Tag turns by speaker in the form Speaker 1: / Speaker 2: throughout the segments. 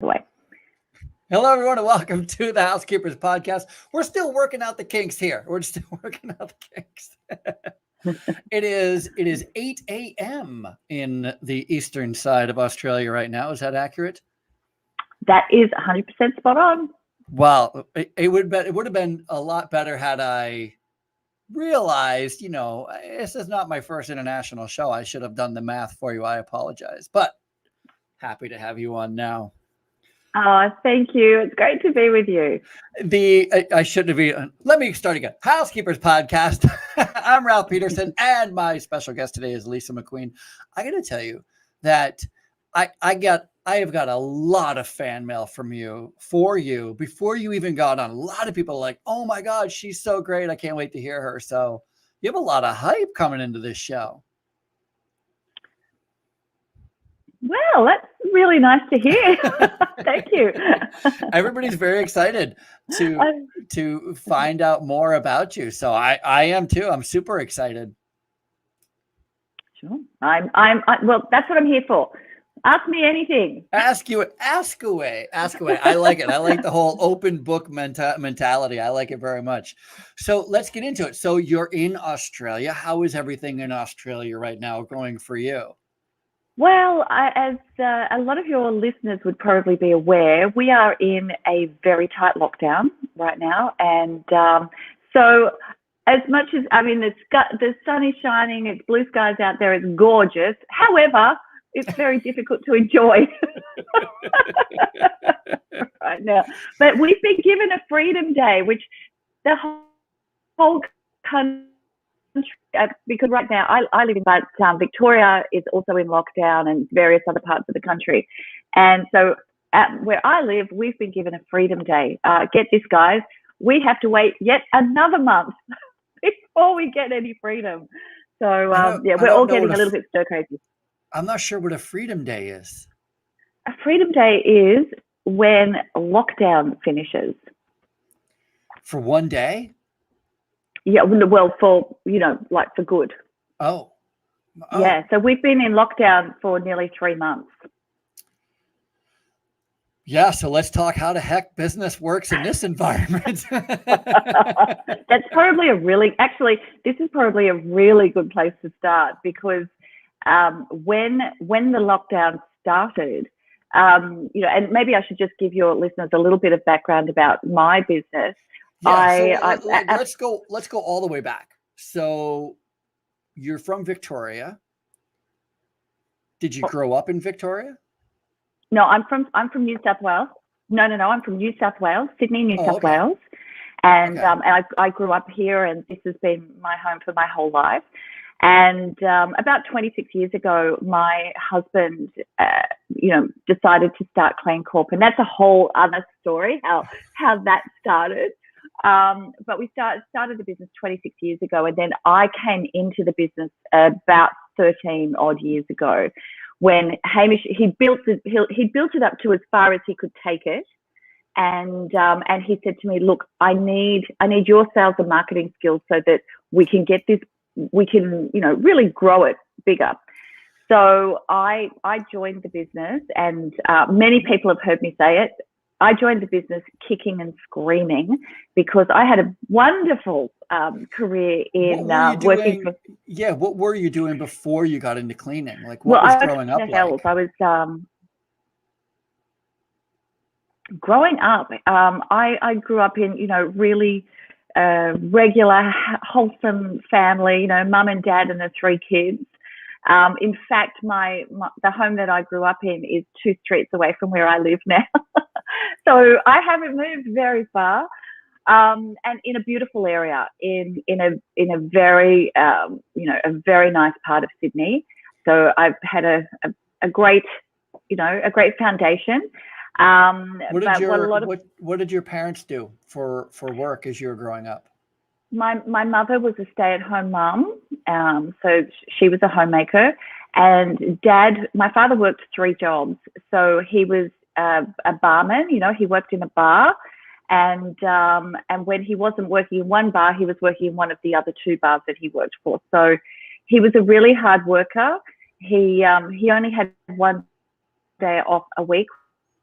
Speaker 1: way.
Speaker 2: Hello, everyone, and welcome to the Housekeepers Podcast. We're still working out the kinks here. We're still working out the kinks. It is 8 a.m. in the eastern side of Australia right now. Is that accurate?
Speaker 1: That is 100% spot on.
Speaker 2: Well, it would have been a lot better had I realized, this is not my first international show. I should have done the math for you. I apologize, but happy to have you on now.
Speaker 1: Oh, thank you. It's great to be with you.
Speaker 2: I shouldn't have. Let me start again. Housekeepers Podcast. I'm Ralph Peterson, and my special guest today is Lisa Mcqueen. I got to tell you that I have got a lot of fan mail for you before you even got on. A lot of people are like, "Oh my God, she's so great! I can't wait to hear her." So you have a lot of hype coming into this show.
Speaker 1: Well, that's really nice to hear. Thank you.
Speaker 2: Everybody's very excited to find out more about you. So I am too. I'm super excited.
Speaker 1: Sure. Well, that's what I'm here for. Ask me anything.
Speaker 2: Ask away. I like it. I like the whole open book mentality. I like it very much. So let's get into it. So you're in Australia. How is everything in Australia right now going for you?
Speaker 1: Well, as a lot of your listeners would probably be aware, we are in a very tight lockdown right now. And so as much as, the sun is shining, it's blue skies out there, it's gorgeous. However, it's very difficult to enjoy right now. But we've been given a Freedom Day, which the whole country, because right now I live in, but Victoria is also in lockdown and various other parts of the country. And so where I live, we've been given a Freedom Day. Get this, guys, we have to wait yet another month before we get any freedom. So we're all getting a little bit stir crazy.
Speaker 2: I'm not sure what a Freedom Day is.
Speaker 1: A Freedom Day is when lockdown finishes.
Speaker 2: For one day?
Speaker 1: Yeah, well, for good.
Speaker 2: Oh.
Speaker 1: Yeah, so we've been in lockdown for nearly 3 months.
Speaker 2: Yeah, so let's talk how the heck business works in this environment.
Speaker 1: That's probably this is probably a really good place to start, because when the lockdown started, and maybe I should just give your listeners a little bit of background about my business.
Speaker 2: Yeah, let's go all the way back. So you're from Victoria. Did you grow up in Victoria?
Speaker 1: No, I'm from New South Wales. No, I'm from New South Wales, Sydney, New South Wales. And I grew up here, and this has been my home for my whole life. And about 26 years ago, my husband, decided to start Cleancorp, and that's a whole other story, how that started. But we started the business 26 years ago, and then I came into the business about 13 odd years ago, when Hamish, he built it up to as far as he could take it. And he said to me, "Look, I need your sales and marketing skills so that we can get this, we can, really grow it bigger." So I joined the business, and many people have heard me say it. I joined the business kicking and screaming, because I had a wonderful career in working for.
Speaker 2: Yeah, what were you doing before you got into cleaning? Like, what was growing up like?
Speaker 1: I was growing up. I grew up in really regular, wholesome family. Mum and dad and the 3 kids. In fact, the home that I grew up in is 2 streets away from where I live now. So I haven't moved very far, and in a beautiful area, in a very a very nice part of Sydney. So I've had a great foundation.
Speaker 2: What did your parents do for work as you were growing up?
Speaker 1: My mother was a stay-at-home mum, so she was a homemaker, and my father worked 3 jobs. So he was a barman, he worked in a bar, and when he wasn't working in one bar, he was working in one of the other 2 bars that he worked for. So he was a really hard worker. He only had 1 day off a week,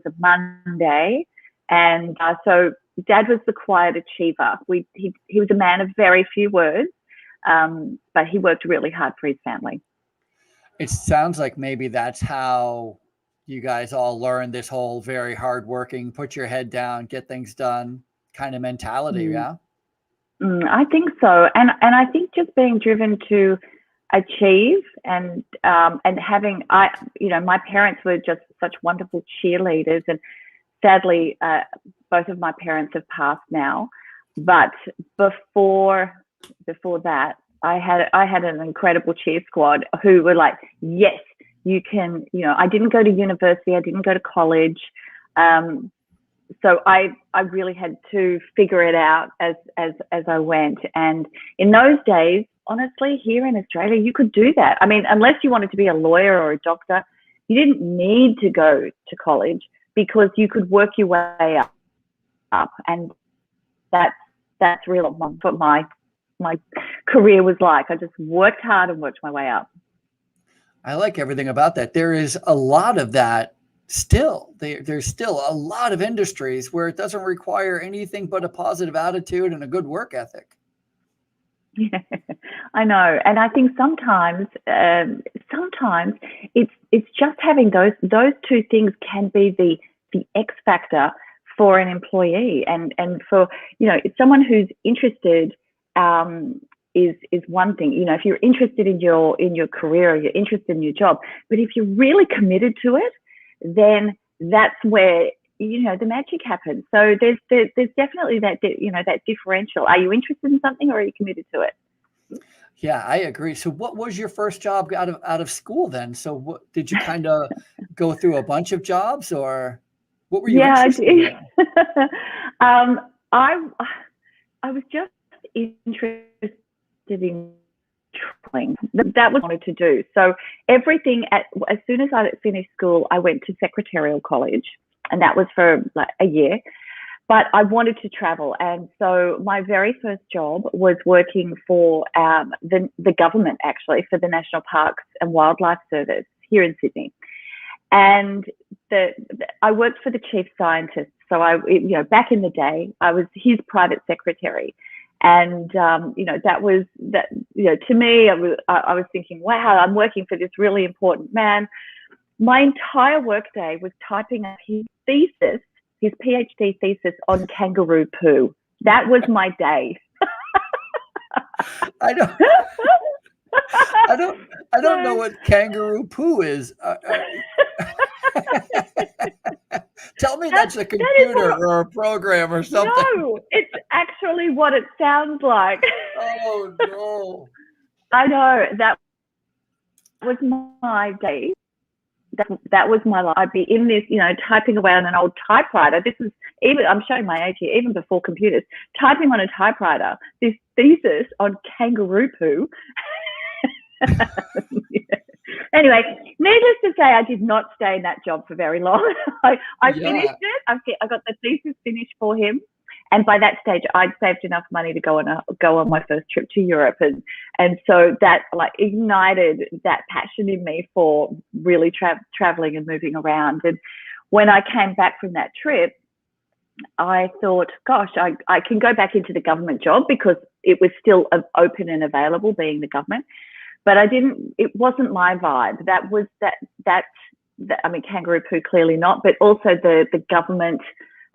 Speaker 1: a Monday. And so Dad was the quiet achiever. He was a man of very few words, but he worked really hard for his family.
Speaker 2: It sounds like maybe that's how you guys all learned this whole very hardworking, put your head down, get things done kind of mentality. Yeah.
Speaker 1: I think so. And I think just being driven to achieve and having, my parents were just such wonderful cheerleaders, and sadly, both of my parents have passed now. But before that, I had an incredible cheer squad who were like, yes, you can. I didn't go to university, I didn't go to college, so I really had to figure it out as I went. And in those days, honestly, here in Australia, you could do that. I mean, unless you wanted to be a lawyer or a doctor, you didn't need to go to college, because you could work your way up. And that's really what my career was like. I just worked hard and worked my way up.
Speaker 2: I like everything about that. There is a lot of that still. There's still a lot of industries where it doesn't require anything but a positive attitude and a good work ethic.
Speaker 1: Yeah, I know. And I think sometimes it's just having those two things can be the X factor for an employee, and for someone who's interested is one thing. If you're interested in your career, or you're interested in your job, but if you're really committed to it, then that's where the magic happens. So there's definitely that that differential. Are you interested in something, or are you committed to it?
Speaker 2: Yeah, I agree. So what was your first job out of school then? So what did you kind of go through a bunch of jobs, or what were you interested in?
Speaker 1: I was just interested in traveling. That was what I wanted to do. So everything as soon as I finished school, I went to secretarial college, and that was for like a year. But I wanted to travel, and so my very first job was working for the government, actually, for the National Parks and Wildlife Service here in Sydney. And I worked for the chief scientist. So back in the day, I was his private secretary. And, that was that, to me, I was thinking, wow, I'm working for this really important man. My entire workday was typing up his thesis, his PhD thesis on kangaroo poo. That was my day.
Speaker 2: I don't know what kangaroo poo is. Tell me that's a computer or a program or something.
Speaker 1: No, it's actually what it sounds like.
Speaker 2: Oh, no.
Speaker 1: I know. That was my day. That was my life. I'd be in this, typing away on an old typewriter. This is I'm showing my age here, even before computers, typing on a typewriter, this thesis on kangaroo poo. Anyway, needless to say, I did not stay in that job for very long. I finished it. I got the thesis finished for him, and by that stage, I'd saved enough money to go on my first trip to Europe, and so that ignited that passion in me for really traveling and moving around. And when I came back from that trip, I thought, gosh, I can go back into the government job, because it was still open and available, being the government. But it wasn't my vibe. That was I mean, kangaroo poo, clearly not, but also the government,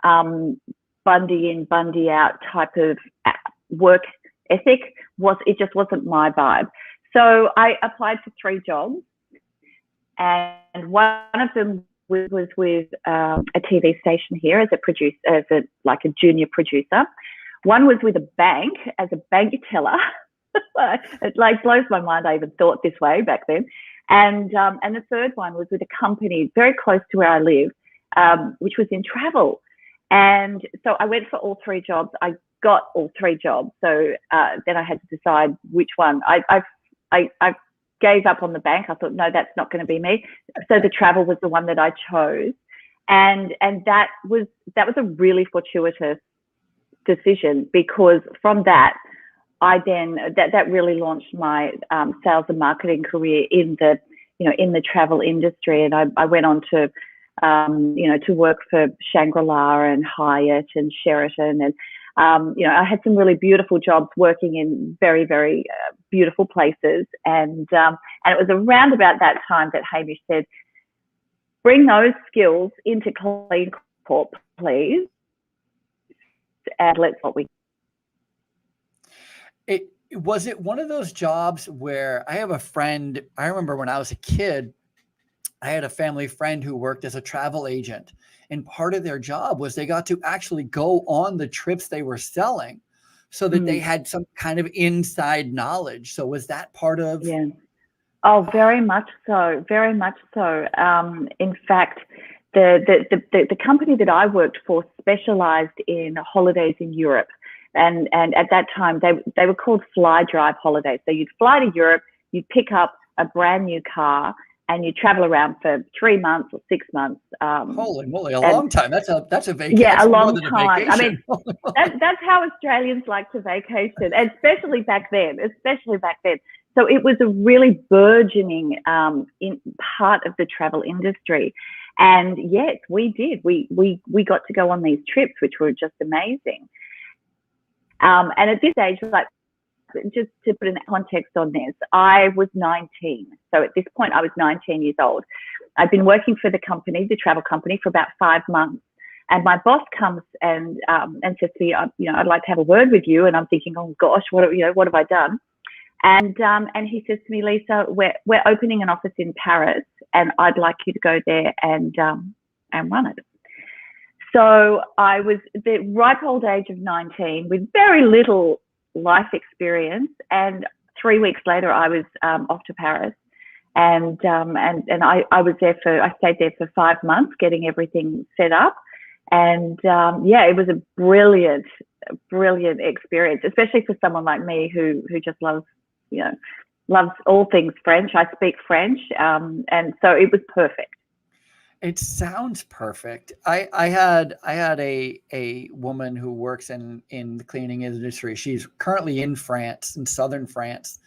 Speaker 1: Bundy in, Bundy out type of work ethic it just wasn't my vibe. So I applied for 3 jobs, and one of them was with a TV station here as a junior producer. One was with a bank as a bank teller. It blows my mind I even thought this way back then. And the third one was with a company very close to where I live, which was in travel. And so I went for all 3 jobs. I got all 3 jobs. So then I had to decide which one. I gave up on the bank. I thought, no, that's not going to be me. So the travel was the one that I chose. And that was a really fortuitous decision, because from that, that really launched my sales and marketing career in the travel industry. And I went on to to work for Shangri-La and Hyatt and Sheraton. And, I had some really beautiful jobs working in very, very beautiful places. And it was around about that time that Hamish said, bring those skills into Cleancorp, please. And let's what we.
Speaker 2: Was it one of those jobs where I have a friend, I remember when I was a kid, I had a family friend who worked as a travel agent, and part of their job was they got to actually go on the trips they were selling so that they had some kind of inside knowledge. So was that part of?
Speaker 1: Yeah. Oh, very much so. Very much so. In fact, the company that I worked for specialized in holidays in Europe. And at that time, they were called fly drive holidays. So you'd fly to Europe, you'd pick up a brand new car, and you travel around for 3 months or 6 months.
Speaker 2: Holy moly, a long time. That's a vacation.
Speaker 1: Yeah, a long time. I mean, that's how Australians like to vacation, especially back then. So it was a really burgeoning in part of the travel industry. And yes, we did. We got to go on these trips, which were just amazing. And at this age, like, just to put in context on this, I was 19. So at this point, I was 19 years old. I'd been working for the travel company, for about 5 months. And my boss comes and says to me, I'd like to have a word with you. And I'm thinking, oh gosh, what have I done? And he says to me, Lisa, we're opening an office in Paris, and I'd like you to go there and run it. So I was the ripe old age of 19 with very little life experience, and 3 weeks later I was off to Paris, and I was there I stayed there for 5 months getting everything set up, and it was a brilliant experience, especially for someone like me who just loves all things French. I speak French, and so it was perfect.
Speaker 2: It sounds perfect. I had a woman who works in the cleaning industry. She's currently in France, in southern France,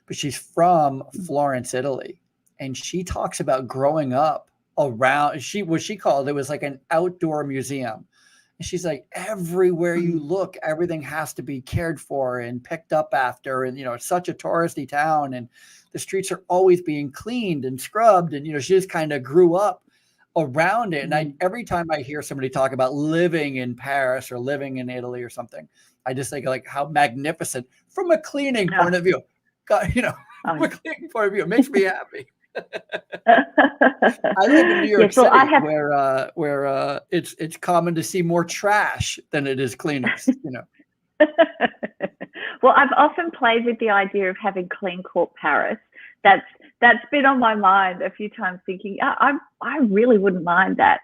Speaker 2: but she's from Florence, Italy. And she talks about growing up around, what she called, it was like an outdoor museum. And she's like, everywhere you look, everything has to be cared for and picked up after. And, it's such a touristy town, and the streets are always being cleaned and scrubbed. And, she just kind of grew up around it. And every time I hear somebody talk about living in Paris or living in Italy or something, I just think like how magnificent from a cleaning point of view. God, from a cleaning point of view, it makes me happy. I live in New York City, where it's common to see more trash than it is cleaners.
Speaker 1: Well, I've often played with the idea of having Cleancorp Paris. That's been on my mind a few times, thinking, I really wouldn't mind that.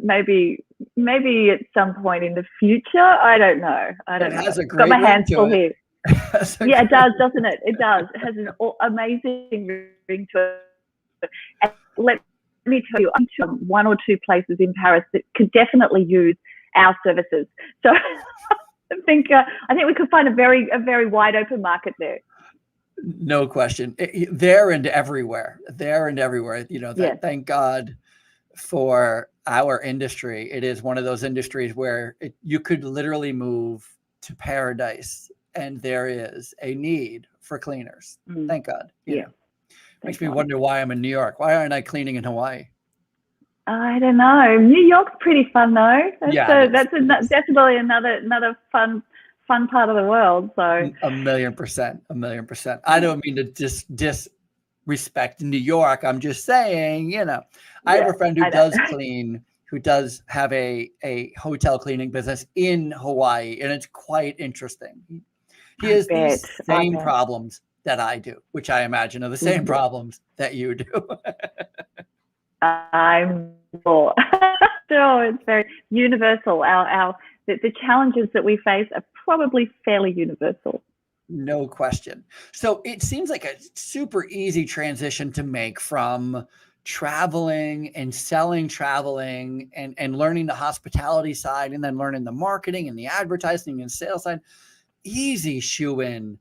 Speaker 1: Maybe at some point in the future. I don't know. It has a great got my hands full here. Yeah, it does, doesn't it? It does. It has an amazing ring to it. And let me tell you, I'm to 1 or 2 places in Paris that could definitely use our services. So I think we could find a very wide open market there.
Speaker 2: No question. There and everywhere. Thank God for our industry. It is one of those industries where you could literally move to paradise, and there is a need for cleaners. Thank God. Makes me wonder why I'm in New York. Why aren't I cleaning in Hawaii? I
Speaker 1: don't know. New York's pretty fun though. That's definitely another fun part of the world. So
Speaker 2: 1,000,000%. I don't mean to disrespect New York. I'm just saying, I have a friend who does clean, who does have a hotel cleaning business in Hawaii, and it's quite interesting. He has the same problems that I do, which I imagine are the same problems that you do.
Speaker 1: I'm sure. It's very universal. The challenges that we face are probably fairly universal.
Speaker 2: No question. So it seems like a super easy transition to make from traveling and selling traveling and learning the hospitality side, and then learning the marketing and the advertising and sales side. Easy shoe in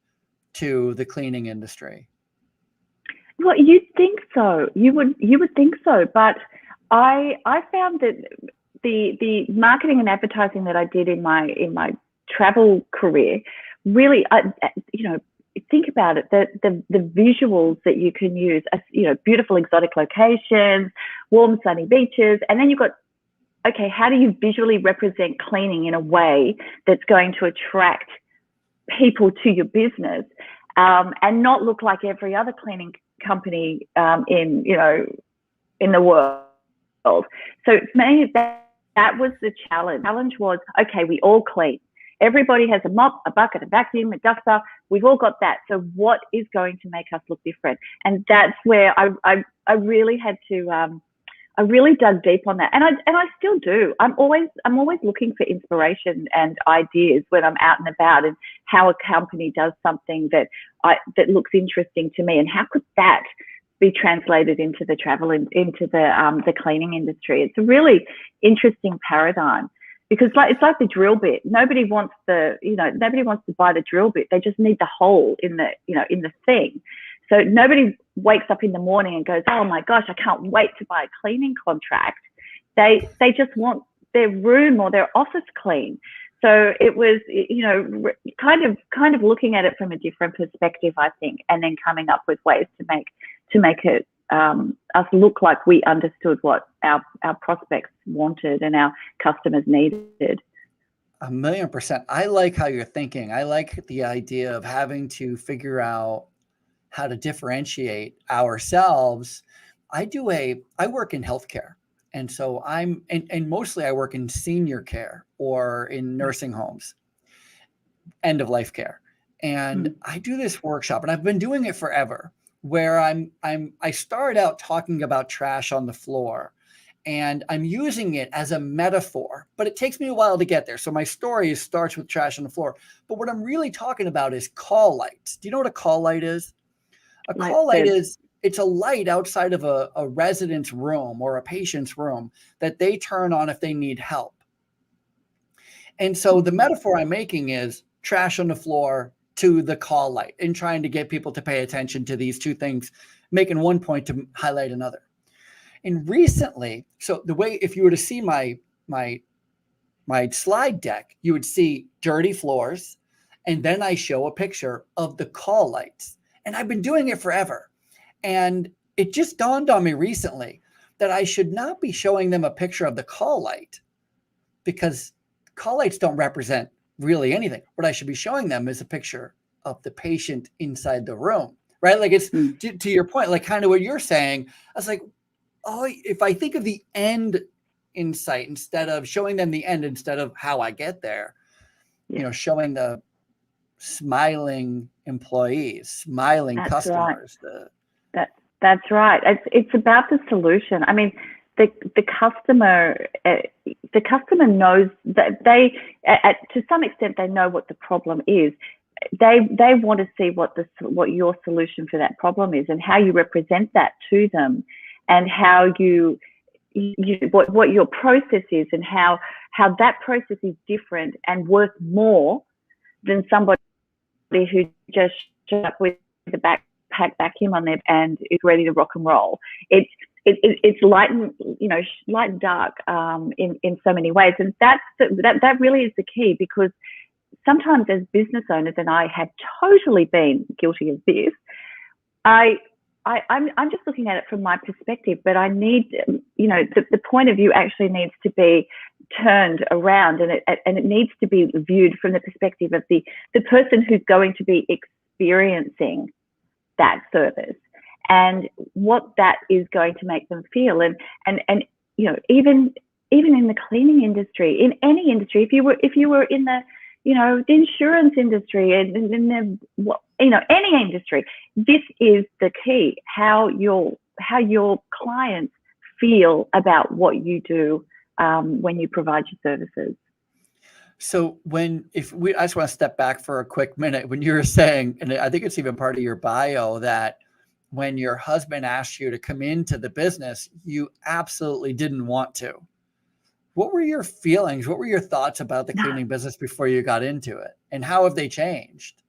Speaker 2: to the cleaning industry.
Speaker 1: Well, you'd think so. You would think so, but I found that the marketing and advertising that I did in my travel career really, think about it, the visuals that you can use, beautiful exotic locations, warm sunny beaches, and then you've got, okay, how do you visually represent cleaning in a way that's going to attract people to your business, and not look like every other cleaning company in the world. So for me, that was the challenge. The challenge was, okay, we all clean. Everybody has a mop, a bucket, a vacuum, a duster. We've all got that. So what is going to make us look different? And that's where I really had to. I really dug deep on that, and I still do. I'm always looking for inspiration and ideas when I'm out and about, and how a company does something that looks interesting to me, and how could that be translated into the travel and into the cleaning industry. It's a really interesting paradigm, because it's like the drill bit. Nobody wants to buy the drill bit. They just need the hole in the thing. So nobody wakes up in the morning and goes, oh my gosh, I can't wait to buy a cleaning contract. They just want their room or their office clean. So it was, kind of looking at it from a different perspective, I think, and then coming up with ways to make it us look like we understood what our prospects wanted and our customers needed.
Speaker 2: 1,000,000%. I like how you're thinking. I like the idea of having to figure out how to differentiate ourselves. I work in healthcare. And so and mostly I work in senior care or in nursing homes, end of life care. And I do this workshop, and I've been doing it forever, where I started out talking about trash on the floor, and I'm using it as a metaphor, but it takes me a while to get there. So my story starts with trash on the floor, but what I'm really talking about is call lights. Do you know what a call light is? A call light it's a light outside of a resident's room or a patient's room that they turn on if they need help. And so the metaphor I'm making is trash on the floor to the call light, and trying to get people to pay attention to these two things, making one point to highlight another. And recently, so the way, if you were to see my slide deck, you would see dirty floors, and then I show a picture of the call lights. And I've been doing it forever. And it just dawned on me recently that I should not be showing them a picture of the call light, because call lights don't represent really anything. What I should be showing them is a picture of the patient inside the room, right? Like, it's to your point, like kind of what you're saying. I was like, oh, if I think of the end in sight, instead of showing them the end, instead of how I get there, showing the smiling employees, smiling customers.
Speaker 1: Right. That's right. It's about the solution. I mean, the customer knows that to some extent they know what the problem is. They want to see what your solution for that problem is, and how you represent that to them, and how what your process is, and how that process is different and worth more than somebody who just showed up with the backpack vacuum on there and is ready to rock and roll. It's light and dark in so many ways, and that really is the key, because sometimes as business owners, and I have totally been guilty of this, I'm just looking at it from my perspective, but I need, the point of view actually needs to be turned around, and it needs to be viewed from the perspective of the person who's going to be experiencing that service, and what that is going to make them feel. And even in the cleaning industry, in any industry, if you were in the the insurance industry, and in any industry, this is the key: how your clients feel about what you do when you provide your services.
Speaker 2: So I just want to step back for a quick minute. When you were saying, and I think it's even part of your bio, that when your husband asked you to come into the business, you absolutely didn't want to. What were your feelings? What were your thoughts about the cleaning business before you got into it? And how have they changed?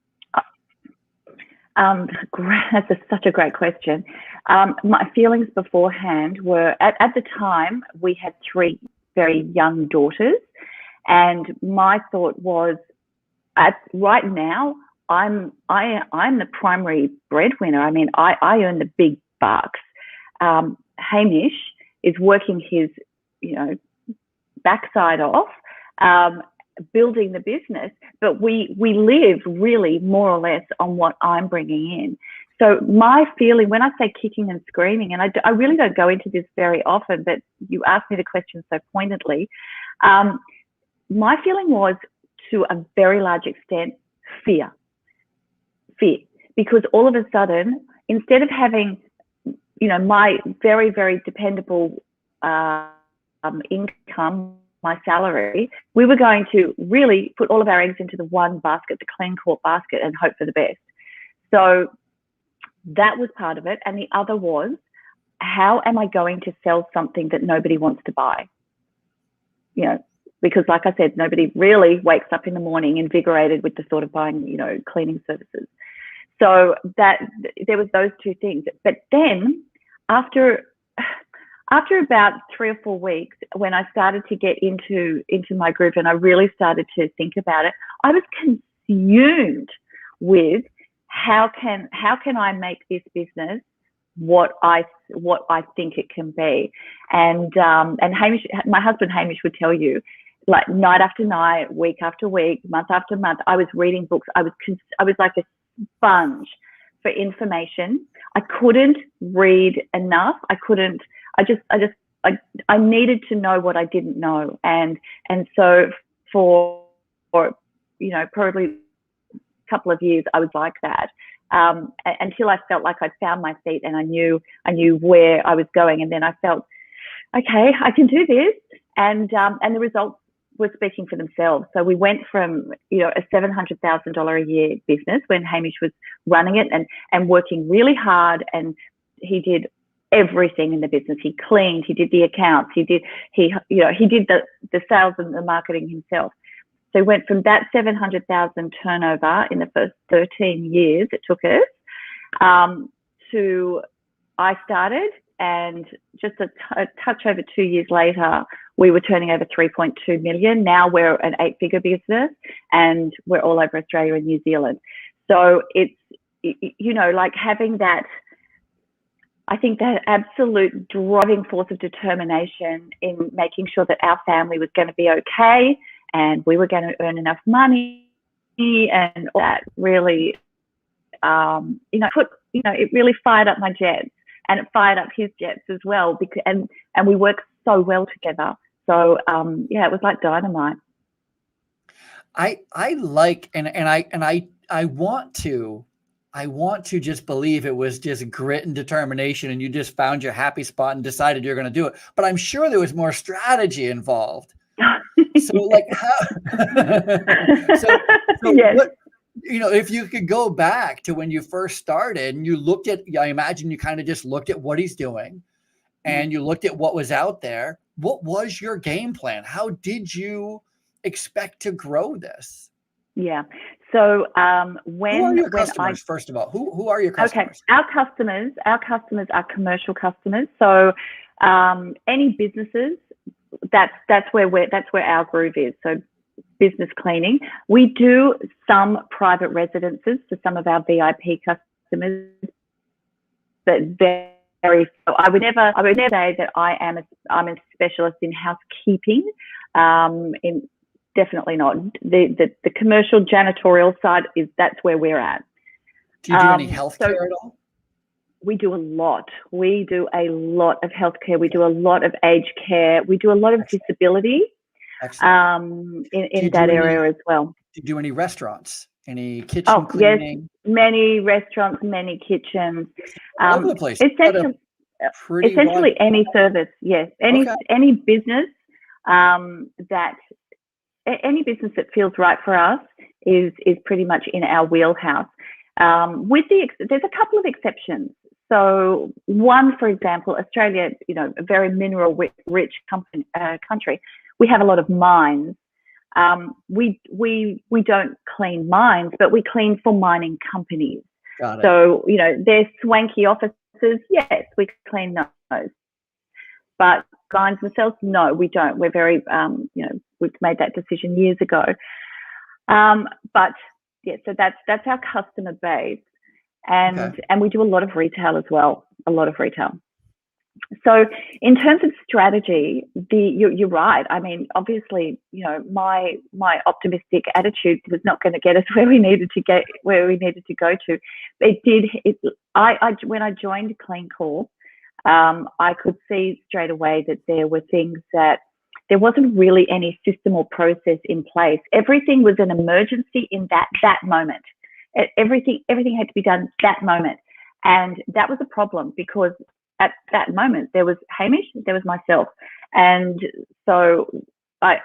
Speaker 1: That's such a great question. My feelings beforehand were, at the time, we had 3 very young daughters, and my thought was, right now, I'm the primary breadwinner. I mean, I earn the big bucks. Hamish is working his, backside off, building the business, but we live really more or less on what I'm bringing in. So my feeling, when I say kicking and screaming, and I really don't go into this very often, but you asked me the question so pointedly, my feeling was, to a very large extent, fear, because all of a sudden, instead of having, my very, very dependable income, my salary, we were going to really put all of our eggs into the one basket, the Cleancorp basket, and hope for the best. So that was part of it. And the other was, how am I going to sell something that nobody wants to buy? Because like I said, nobody really wakes up in the morning invigorated with the thought of buying, cleaning services. So that there was those 2 things. But then after about 3 or 4 weeks, when I started to get into my group and I really started to think about it, I was consumed with how can I make this business what I think it can be. And Hamish, my husband Hamish, would tell you, like, night after night, week after week, month after month, I was reading books. I was like a sponge for information. I couldn't read enough. I needed to know what I didn't know. And so for probably a couple of years, I was like that, until I felt like I'd found my feet and I knew where I was going. And then I felt, okay, I can do this. And the results were speaking for themselves. So we went from, a $700,000 a year business when Hamish was running it and working really hard, and he did everything in the business. He cleaned, he did the accounts, he did the sales and the marketing himself. So we went from that 700,000 turnover in the first 13 years it took us, to I started, and just a touch over 2 years later, we were turning over 3.2 million. Now we're an 8-figure business, and we're all over Australia and New Zealand. So it's, like having that, I think, that absolute driving force of determination in making sure that our family was going to be okay and we were going to earn enough money, and all that really, it really fired up my jets, and it fired up his jets as well, because and we work so well together. So it was like dynamite.
Speaker 2: I like, and I want to just believe it was just grit and determination, and you just found your happy spot and decided you're going to do it. But I'm sure there was more strategy involved. So like
Speaker 1: yes.
Speaker 2: What, if you could go back to when you first started and you looked at, I imagine you kind of just looked at what he's doing and you looked at what was out there. What was your game plan? How did you expect to grow this?
Speaker 1: Yeah. So
Speaker 2: who are your customers, first of all? Who are your customers?
Speaker 1: Okay. Our customers are commercial customers. So any businesses, that's where our groove is. So business cleaning. We do some private residences for some of our VIP customers, but I would never say that I'm a specialist in housekeeping. Definitely not. The commercial janitorial side that's where we're at.
Speaker 2: Do you do any healthcare at all?
Speaker 1: We do a lot. We do a lot of healthcare. We do a lot of aged care. We do a lot of disability in that area as well.
Speaker 2: Do you do any restaurants? Any kitchen cleaning?
Speaker 1: Yes, many restaurants, many kitchens.
Speaker 2: All over the place.
Speaker 1: Essentially any service, yes. Any business any business that feels right for us is pretty much in our wheelhouse. There's a couple of exceptions. So one, for example, Australia, a very mineral rich country. We have a lot of mines. We don't clean mines, but we clean for mining companies.
Speaker 2: Got it.
Speaker 1: So, their swanky offices, yes, we clean those. But guys themselves, no, we don't. We're very, we've made that decision years ago. But yeah, so that's our customer base. And we do a lot of retail as well, a lot of retail. So in terms of strategy, you're right. I mean, obviously, my optimistic attitude was not going to get us where we needed to go to. It did. When I joined Cleancorp, I could see straight away that there were things that there wasn't really any system or process in place. Everything was an emergency in that moment. Everything had to be done that moment, and that was a problem because at that moment there was Hamish, there was myself, and so I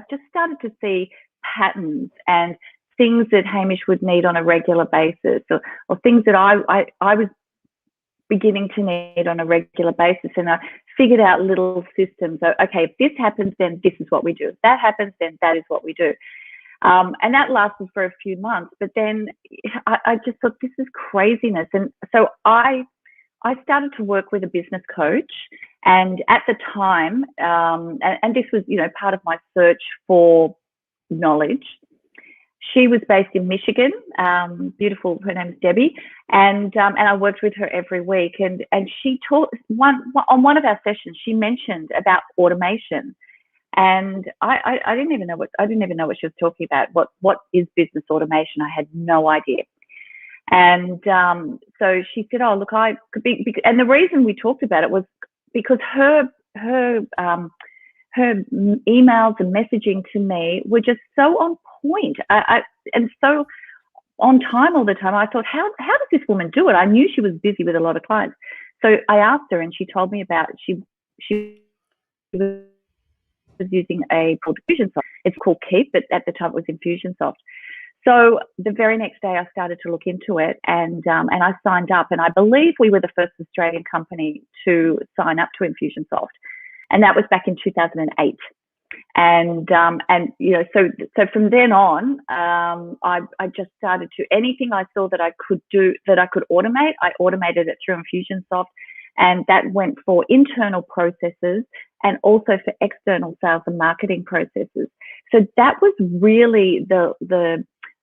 Speaker 1: just started to see patterns and things that Hamish would need on a regular basis, or things that I was beginning to need on a regular basis, and I figured out little systems. So, okay, if this happens, then this is what we do. If that happens, then that is what we do. And that lasted for a few months, but then I just thought, this is craziness. And so I started to work with a business coach, and at the time, and this was, part of my search for knowledge. She was based in Michigan, beautiful. Her name's Debbie, and I worked with her every week. And she taught on one of our sessions. She mentioned about automation, and I didn't even know what she was talking about. What is business automation? I had no idea. And so she said, "Oh, look, I could be." And the reason we talked about it was because her emails and messaging to me were just so on point, and so on time all the time. I thought, how does this woman do it? I knew she was busy with a lot of clients, so I asked her, and she told me about she was using a called Infusionsoft. It's called Keep, but at the time it was Infusionsoft. So the very next day I started to look into it, and I signed up, and I believe we were the first Australian company to sign up to Infusionsoft, and that was back in 2008. And so from then on, I just started to, anything I saw that I could do, that I could automate, I automated it through Infusionsoft, and that went for internal processes and also for external sales and marketing processes. So that was really the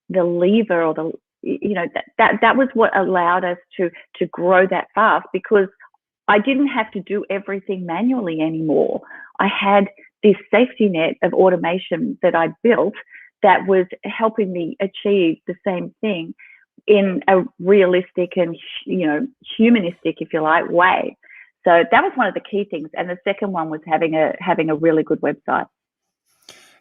Speaker 1: lever, or that was what allowed us to grow that fast, because I didn't have to do everything manually anymore. I had this safety net of automation that I built that was helping me achieve the same thing in a realistic and humanistic, if you like, way. So that was one of the key things, and the second one was having a really good website.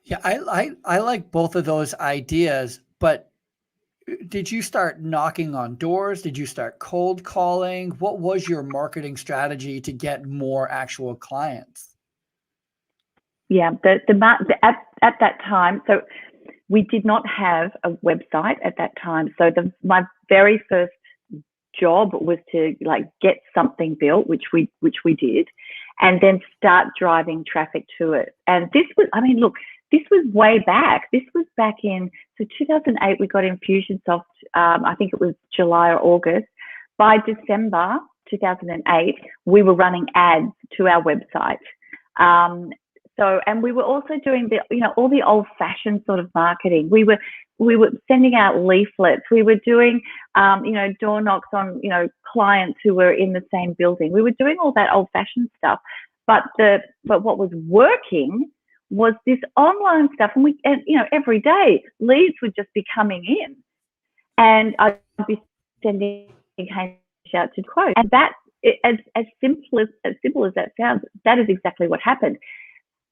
Speaker 2: Yeah, I like both of those ideas, but did you start knocking on doors? Did you start cold calling? What was your marketing strategy to get more actual clients?
Speaker 1: Yeah, at that time, so we did not have a website at that time. So my very first job was to get something built, which we did, and then start driving traffic to it. And this was, this was way back. This was back in 2008. We got Infusionsoft. I think it was July or August. By December 2008, we were running ads to our website. And we were also doing all the old-fashioned sort of marketing. We were sending out leaflets. We were doing door knocks on clients who were in the same building. We were doing all that old-fashioned stuff. But what was working was this online stuff, and every day leads would just be coming in, and I'd be sending out to quote. And that, as simple as that sounds, that is exactly what happened.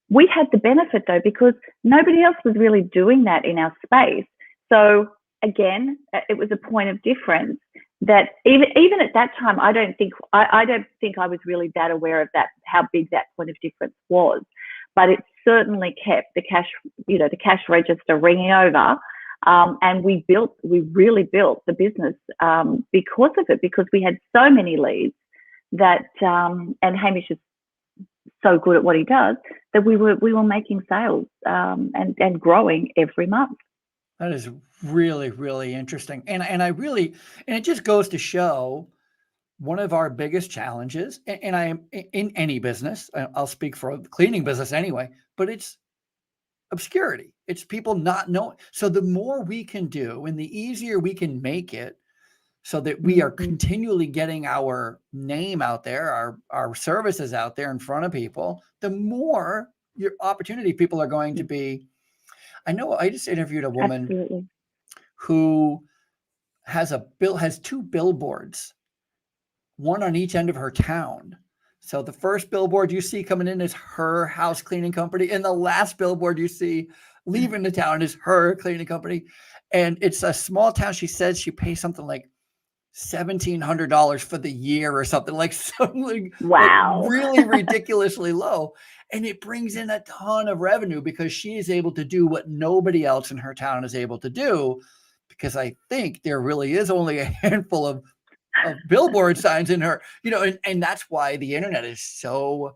Speaker 1: We had the benefit though, because nobody else was really doing that in our space. So again, it was a point of difference that even at that time, I don't think I was really that aware of that, how big that point of difference was. But it certainly kept the cash register ringing over, and we really built the business because of it, because we had so many leads that, and Hamish is so good at what he does, that we were making sales and growing every month.
Speaker 2: That is really, really interesting. And it just goes to show one of our biggest challenges, and I am in any business, I'll speak for the cleaning business anyway, but it's obscurity. It's people not knowing. So the more we can do and the easier we can make it so that we are continually getting our name out there, our services out there in front of people, the more your opportunity people are going to be. I know I just interviewed a woman
Speaker 1: Absolutely.
Speaker 2: who has two billboards, one on each end of her town. So the first billboard you see coming in is her house cleaning company, and the last billboard you see leaving the town is her cleaning company. And it's a small town. She says she pays something like $1,700 for the year or something, like something
Speaker 1: Wow.
Speaker 2: like really ridiculously low. And it brings in a ton of revenue because she is able to do what nobody else in her town is able to do. Because I think there really is only a handful of billboard signs in her, and that's why the internet is so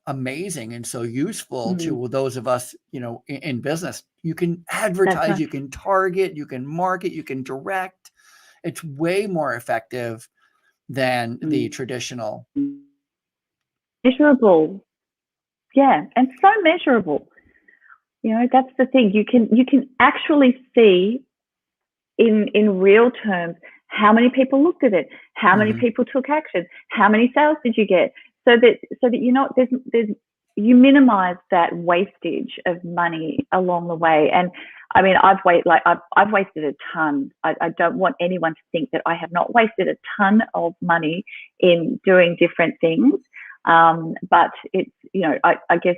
Speaker 2: amazing and so useful to those of us, in business. You can advertise, you can target, you can market, you can direct. It's way more effective than the traditional.
Speaker 1: Measurable. Yeah. And so measurable. That's the thing. You can actually see in real terms how many people looked at it, how many people took action, how many sales did you get, so that there's you minimize that wastage of money along the way. And I mean, I've wasted a ton. I don't want anyone to think that I have not wasted a ton of money in doing different things. But it's, I guess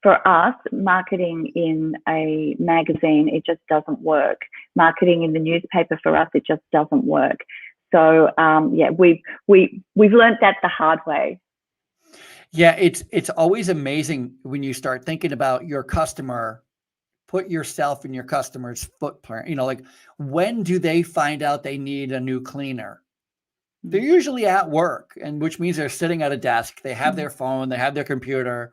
Speaker 1: for us, marketing in a magazine, it just doesn't work. Marketing in the newspaper for us, it just doesn't work. So we've learned that the hard way.
Speaker 2: Yeah, it's always amazing when you start thinking about your customer. Put yourself in your customer's footprint. Like, when do they find out they need a new cleaner? They're usually at work, and which means they're sitting at a desk. They have their phone, they have their computer.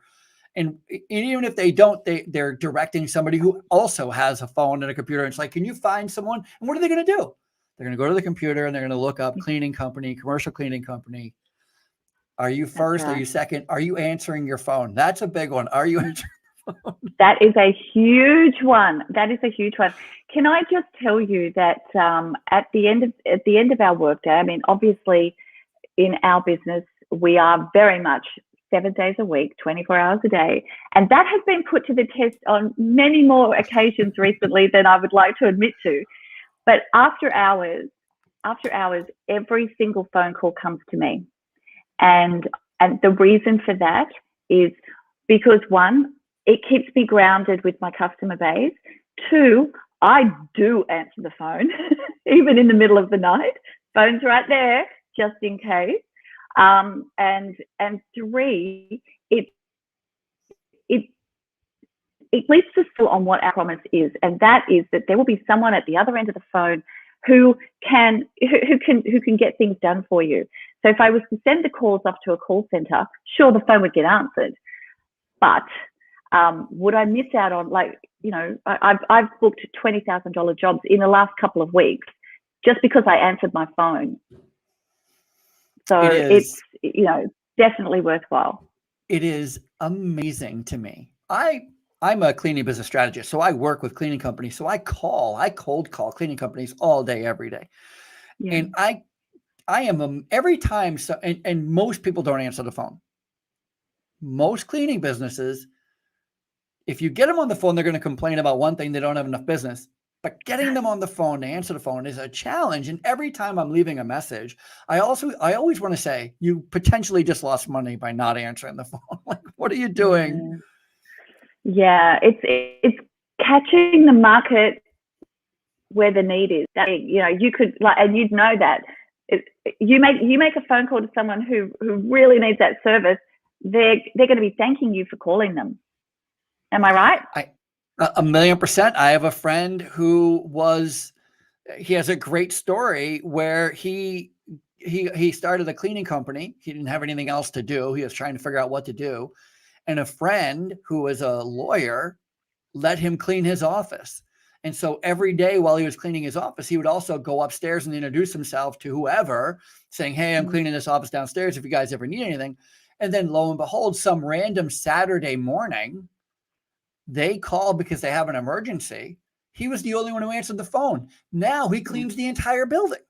Speaker 2: And even if they don't, they're directing somebody who also has a phone and a computer. And it's like, can you find someone? And what are they going to do? They're going to go to the computer and they're going to look up cleaning company, commercial cleaning company. Are you first? Right. Are you second? Are you answering your phone? That's a big one. Are you answering your phone?
Speaker 1: That is a huge one. Can I just tell you that at the end of our workday, I mean, obviously in our business, we are very much 7 days a week, 24 hours a day. And that has been put to the test on many more occasions recently than I would like to admit to. But after hours, every single phone call comes to me. And the reason for that is because, one, it keeps me grounded with my customer base. Two, I do answer the phone, even in the middle of the night. Phone's right there, just in case. And three, it leads us still on what our promise is, and that is that there will be someone at the other end of the phone who can get things done for you. So if I was to send the calls off to a call center, sure, the phone would get answered, but would I miss out on, I've booked $20,000 jobs in the last couple of weeks just because I answered my phone. So it's definitely worthwhile.
Speaker 2: It is amazing to me. I'm a cleaning business strategist, so I work with cleaning companies. So I cold call cleaning companies all day, every day. Yeah. And I am every time. So, and most people don't answer the phone. Most cleaning businesses, if you get them on the phone, they're going to complain about one thing: they don't have enough business. But getting them on the phone to answer the phone is a challenge. And every time I'm leaving a message, I always want to say, you potentially just lost money by not answering the phone. Like, what are you doing?
Speaker 1: Yeah, it's catching the market where the need is. That, you could, and you'd know that you make a phone call to someone who really needs that service, they're going to be thanking you for calling them. Am I right?
Speaker 2: 1,000,000%. I have a friend who he has a great story where he started a cleaning company. He didn't have anything else to do. He was trying to figure out what to do. And a friend who was a lawyer let him clean his office. And so every day while he was cleaning his office, he would also go upstairs and introduce himself to whoever, saying, hey, I'm cleaning this office downstairs if you guys ever need anything. And then lo and behold, some random Saturday morning, they call because they have an emergency. He was the only one who answered the phone. Now he cleans the entire building.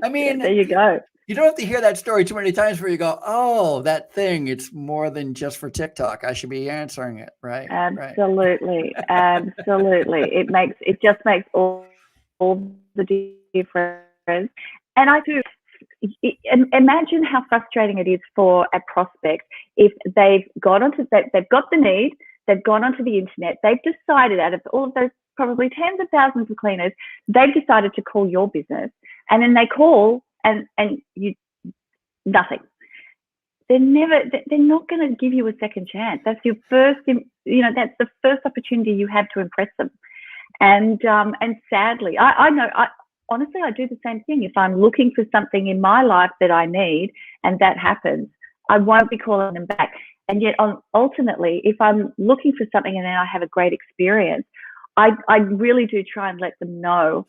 Speaker 2: I mean,
Speaker 1: there you go.
Speaker 2: You don't have to hear that story too many times where you go, oh, that thing, it's more than just for TikTok. I should be answering it, right?
Speaker 1: Absolutely. Right. Absolutely. It just makes all the difference. And I do imagine how frustrating it is for a prospect if they've got the need, they've gone onto the internet, they've decided out of all of those probably tens of thousands of cleaners, they've decided to call your business, and then they call and you nothing. They're not going to give you a second chance. That's your first, that's the first opportunity you have to impress them. And sadly, I know, honestly, I do the same thing. If I'm looking for something in my life that I need and that happens, I won't be calling them back. And yet, ultimately, if I'm looking for something and then I have a great experience, I really do try and let them know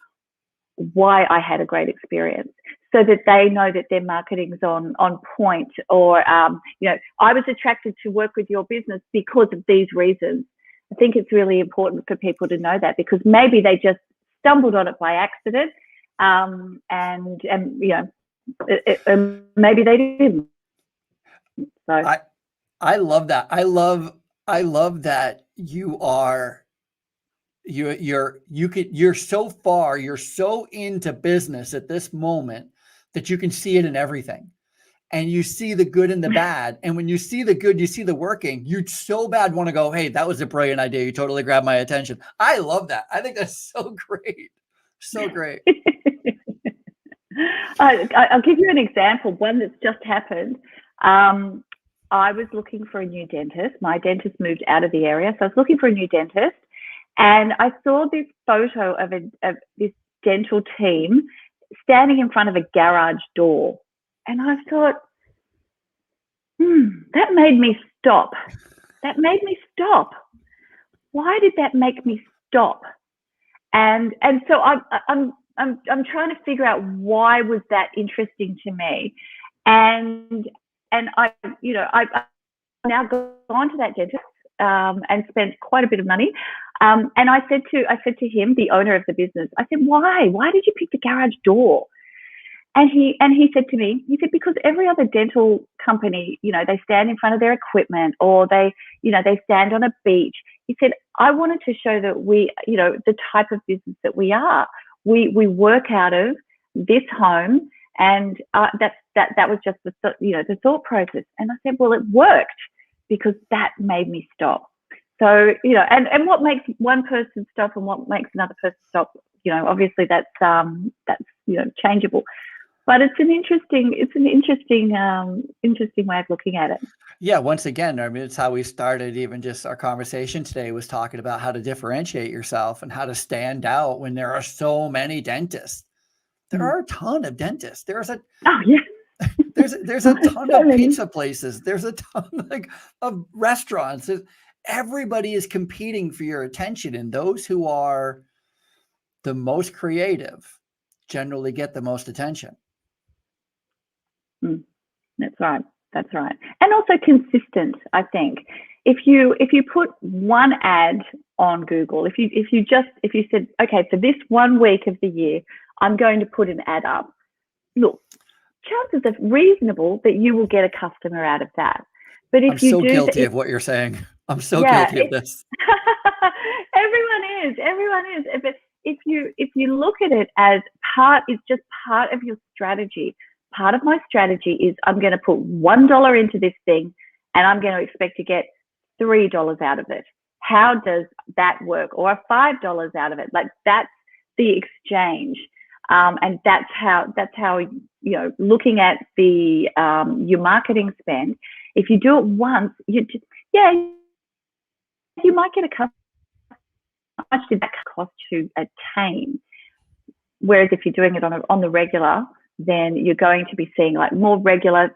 Speaker 1: why I had a great experience, so that they know that their marketing's on point, or I was attracted to work with your business because of these reasons. I think it's really important for people to know that, because maybe they just stumbled on it by accident, and maybe they didn't. So
Speaker 2: I love that. I love that you're so into business at this moment that you can see it in everything, and you see the good and the bad. And when you see the good, you see the working, you so bad want to go, hey, that was a brilliant idea. You totally grabbed my attention. I love that. I think that's so great. So great.
Speaker 1: I'll give you an example, one that's just happened. I was looking for a new dentist. My dentist moved out of the area, so I was looking for a new dentist. And I saw this photo of this dental team standing in front of a garage door. And I thought, that made me stop. That made me stop. Why did that make me stop? And so I'm trying to figure out, why was that interesting to me? And I've now gone to that dentist and spent quite a bit of money. And I said to him, the owner of the business, I said, why did you pick the garage door? And he said to me, because every other dental company, they stand in front of their equipment, or they stand on a beach. He said, I wanted to show that we, the type of business that we are. We work out of this home, and that was just the thought process. And I said, well, it worked, because that made me stop. So, and what makes one person stop and what makes another person stop, obviously that's changeable. But it's an interesting way of looking at it.
Speaker 2: Yeah. Once again, I mean, it's how we started even just our conversation today, was talking about how to differentiate yourself and how to stand out when there are so many dentists. There are a ton of dentists. There's a ton of pizza places. There's a ton of restaurants. Everybody is competing for your attention, and those who are the most creative generally get the most attention.
Speaker 1: That's right. And also consistent, I think. If you put one ad on Google, if you said, okay, for this 1 week of the year, I'm going to put an ad up. Look, chances are reasonable that you will get a customer out of that. But if
Speaker 2: I'm so guilty of what you're saying. I'm so guilty of this. Everyone is. But if you look at it as it's just part of your strategy. Part of my strategy is, I'm going to put $1 into this thing, and I'm going to expect to get $3 out of it. How does that work? Or $5 out of it? Like, that's the exchange. And that's how looking at the your marketing spend. If you do it once, you might get a customer. How much did that cost to attain? Whereas if you're doing it on the regular, then you're going to be seeing like more regular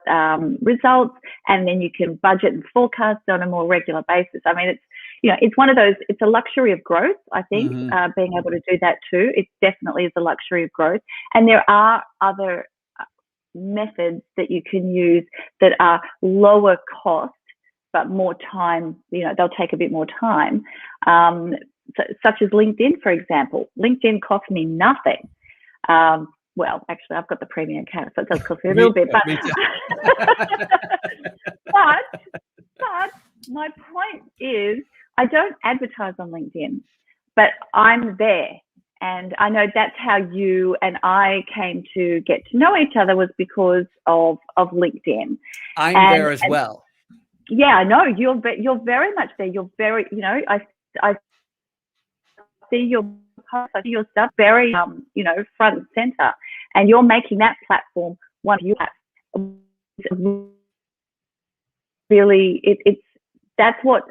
Speaker 2: results, and then you can budget and forecast on a more regular basis. I mean,
Speaker 1: it's one of those, it's a luxury of growth, I think,
Speaker 2: Mm-hmm.
Speaker 1: being able to do that too. It definitely is a luxury of growth. And there are other methods that you can use that are lower cost, but more time, they'll take a bit more time, such as LinkedIn, for example. LinkedIn costs me nothing. Well, actually, I've got the premium account, so it does cost me a little bit. But, but my point is, I don't advertise on LinkedIn, but I'm there. And I know that's how you and I came to get to know each other, was because of LinkedIn.
Speaker 2: I'm there as well.
Speaker 1: Yeah, I know you're very much there. You're very, I see your posts, I see your stuff very, front and center, and you're making that platform one of your platforms. Really, it's that's what,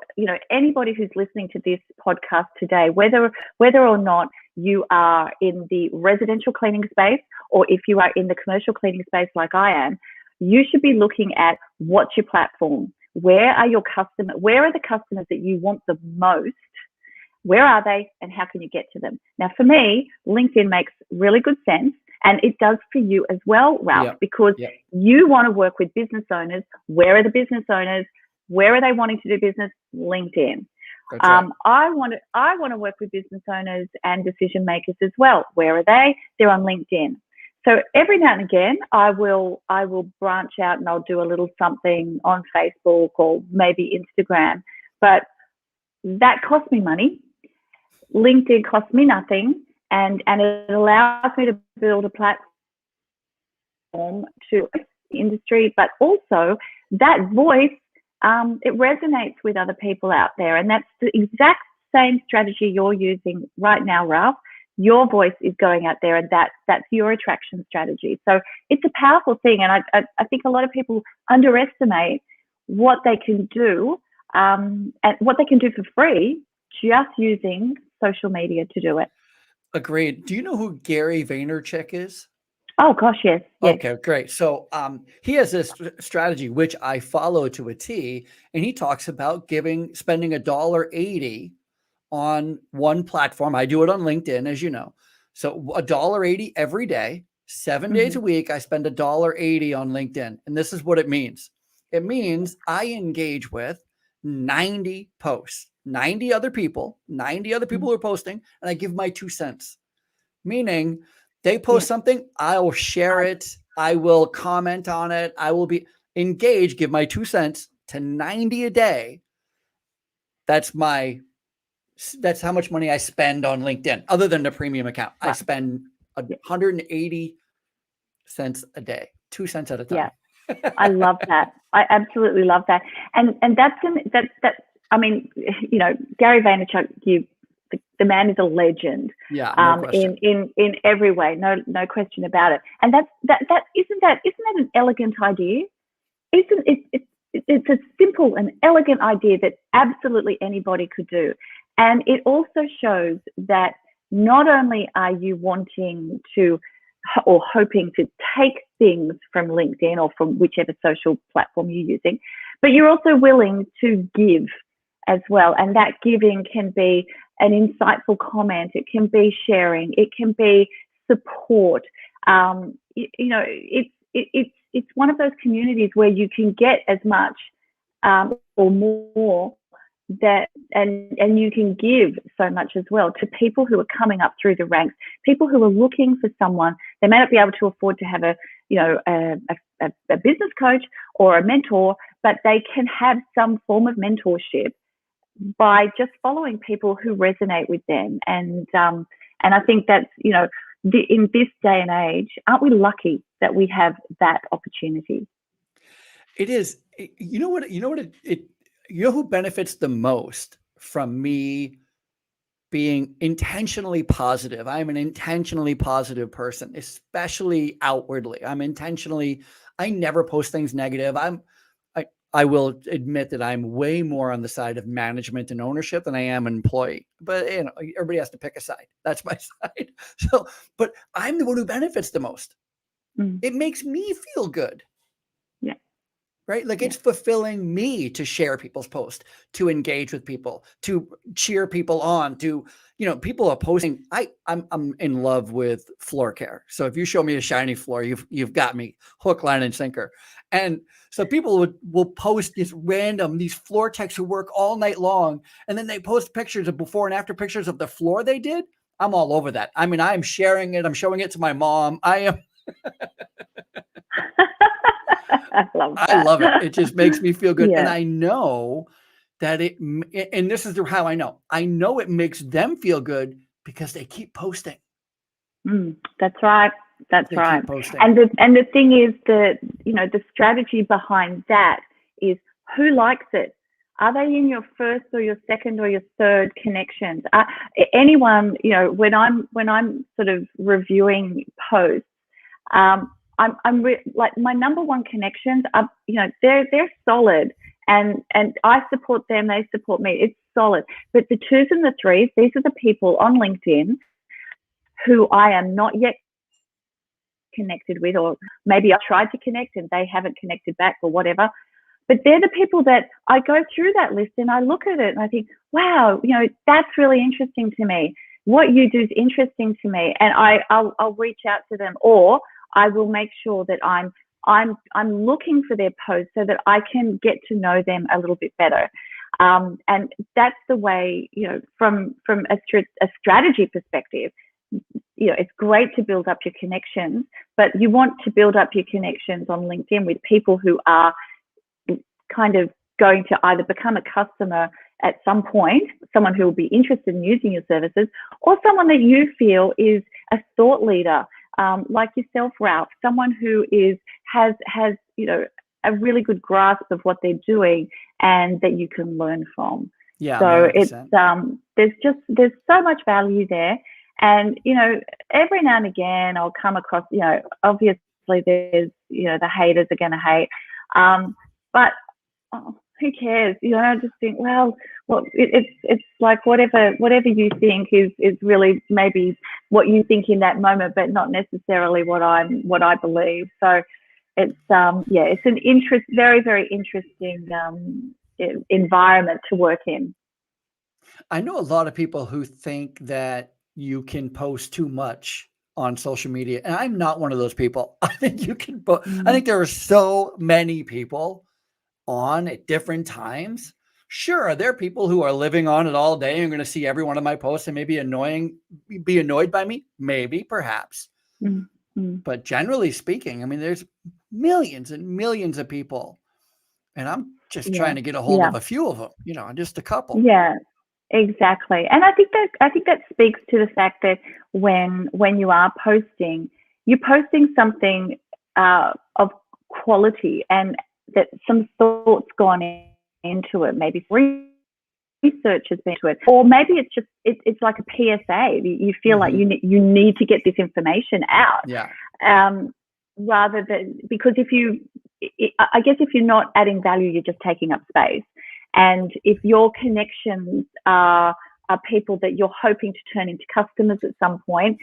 Speaker 1: anybody who's listening to this podcast today, whether or not you are in the residential cleaning space, or if you are in the commercial cleaning space like I am, you should be looking at what's your platform. Where are your customers? Where are the customers that you want the most? Where are they, and how can you get to them? Now, for me, LinkedIn makes really good sense, and it does for you as well, Ralph, because you want to work with business owners. Where are the business owners? Where are they wanting to do business? LinkedIn. Right. I want to work with business owners and decision makers as well. Where are they? They're on LinkedIn. So every now and again, I will branch out and I'll do a little something on Facebook or maybe Instagram, but that costs me money. LinkedIn costs me nothing, and it allows me to build a platform to the industry, but also that voice, it resonates with other people out there, and that's the exact same strategy you're using right now, Ralph. Your voice is going out there, and that's your attraction strategy. So it's a powerful thing, and I think a lot of people underestimate what they can do, and what they can do for free just using social media to do it.
Speaker 2: Agreed. Do you know who Gary Vaynerchuk is?
Speaker 1: Oh gosh, yes.
Speaker 2: Okay, great. So he has this strategy which I follow to a T, and he talks about spending $1.80 on one platform. I do it on LinkedIn, as you know. So $1.80 every day, 7 days a week. I spend $1.80 on LinkedIn, and this is what it means. It means I engage with 90 posts, 90 other people who are posting, and I give my 2 cents. Meaning they post something, I'll share it, I will comment on it, I will be engaged, give my 2 cents to 90 a day. That's how much money I spend on LinkedIn, other than the premium account. Wow. I spend 180 cents a day, 2 cents at a time.
Speaker 1: Yeah, I love that. I absolutely love that. And that's I mean, Gary Vaynerchuk, the man is a legend.
Speaker 2: Yeah, no question.
Speaker 1: In every way, no question about it. And isn't that an elegant idea? It's a simple and elegant idea that absolutely anybody could do. And it also shows that not only are you wanting to or hoping to take things from LinkedIn or from whichever social platform you're using, but you're also willing to give as well. And that giving can be an insightful comment, it can be sharing, it can be support. It's one of those communities where you can get as much or more that, and you can give so much as well to people who are coming up through the ranks, people who are looking for someone. They may not be able to afford to have a business coach or a mentor, but they can have some form of mentorship by just following people who resonate with them. And I think that's, in this day and age, aren't we lucky that we have that opportunity?
Speaker 2: It is. You know who benefits the most from me being intentionally positive? I'm an intentionally positive person, especially outwardly. I never post things negative. I will admit that I'm way more on the side of management and ownership than I am an employee, but everybody has to pick a side. That's my side. But I'm the one who benefits the most. It makes me feel good.
Speaker 1: Yeah.
Speaker 2: right? Like it's fulfilling me to share people's posts, to engage with people, to cheer people on, to, people are posting. I'm in love with floor care. So if you show me a shiny floor, you've got me hook, line, and sinker. And so people will post these floor techs who work all night long, and then they post pictures of before and after pictures of the floor they did. I'm all over that. I mean, I'm sharing it. I'm showing it to my mom. I am.
Speaker 1: I love that.
Speaker 2: I love it. It just makes me feel good.
Speaker 1: Yeah.
Speaker 2: And I know that and this is how I know it makes them feel good because they keep posting.
Speaker 1: That's right. That's
Speaker 2: They
Speaker 1: right.
Speaker 2: keep posting.
Speaker 1: And the thing is that, the strategy behind that is who likes it. Are they in your first or your second or your third connections? Anyone, when I'm sort of reviewing posts, like my number one connections are, they're solid, and I support them, they support me. It's solid. But the twos and the threes, these are the people on LinkedIn who I am not yet connected with, or maybe I tried to connect and they haven't connected back or whatever. But they're the people that I go through that list and I look at it and I think, wow, that's really interesting to me. What you do is interesting to me, and I'll reach out to them, or I will make sure that I'm looking for their posts so that I can get to know them a little bit better. And that's the way, from a strategy perspective, it's great to build up your connections, but you want to build up your connections on LinkedIn with people who are kind of going to either become a customer at some point, someone who will be interested in using your services, or someone that you feel is a thought leader, like yourself, Ralph, someone who has a really good grasp of what they're doing and that you can learn from.
Speaker 2: Yeah.
Speaker 1: So
Speaker 2: 100%.
Speaker 1: there's so much value there. And, every now and again I'll come across, obviously there's, the haters are going to hate, but who cares? I just think, well, it's like whatever you think is really maybe what you think in that moment, but not necessarily what I believe. So it's it's an very, very interesting environment to work in.
Speaker 2: I know a lot of people who think that you can post too much on social media, and I'm not one of those people. I think you can. I think there are so many people on at different times. Sure, there are people who are living on it all day and going to see every one of my posts and maybe be annoyed by me, maybe, perhaps. But generally speaking, I mean, there's millions and millions of people, and I'm just trying to get a hold of a few of them, just a couple.
Speaker 1: Yeah, exactly. And I think that speaks to the fact that when you are posting, you're posting something of quality, and that some thoughts gone into it, maybe research has been to it, or maybe it's like a PSA. You feel like you need to get this information out.
Speaker 2: Yeah.
Speaker 1: Rather than, because I guess if you're not adding value, you're just taking up space. And if your connections are people that you're hoping to turn into customers at some point,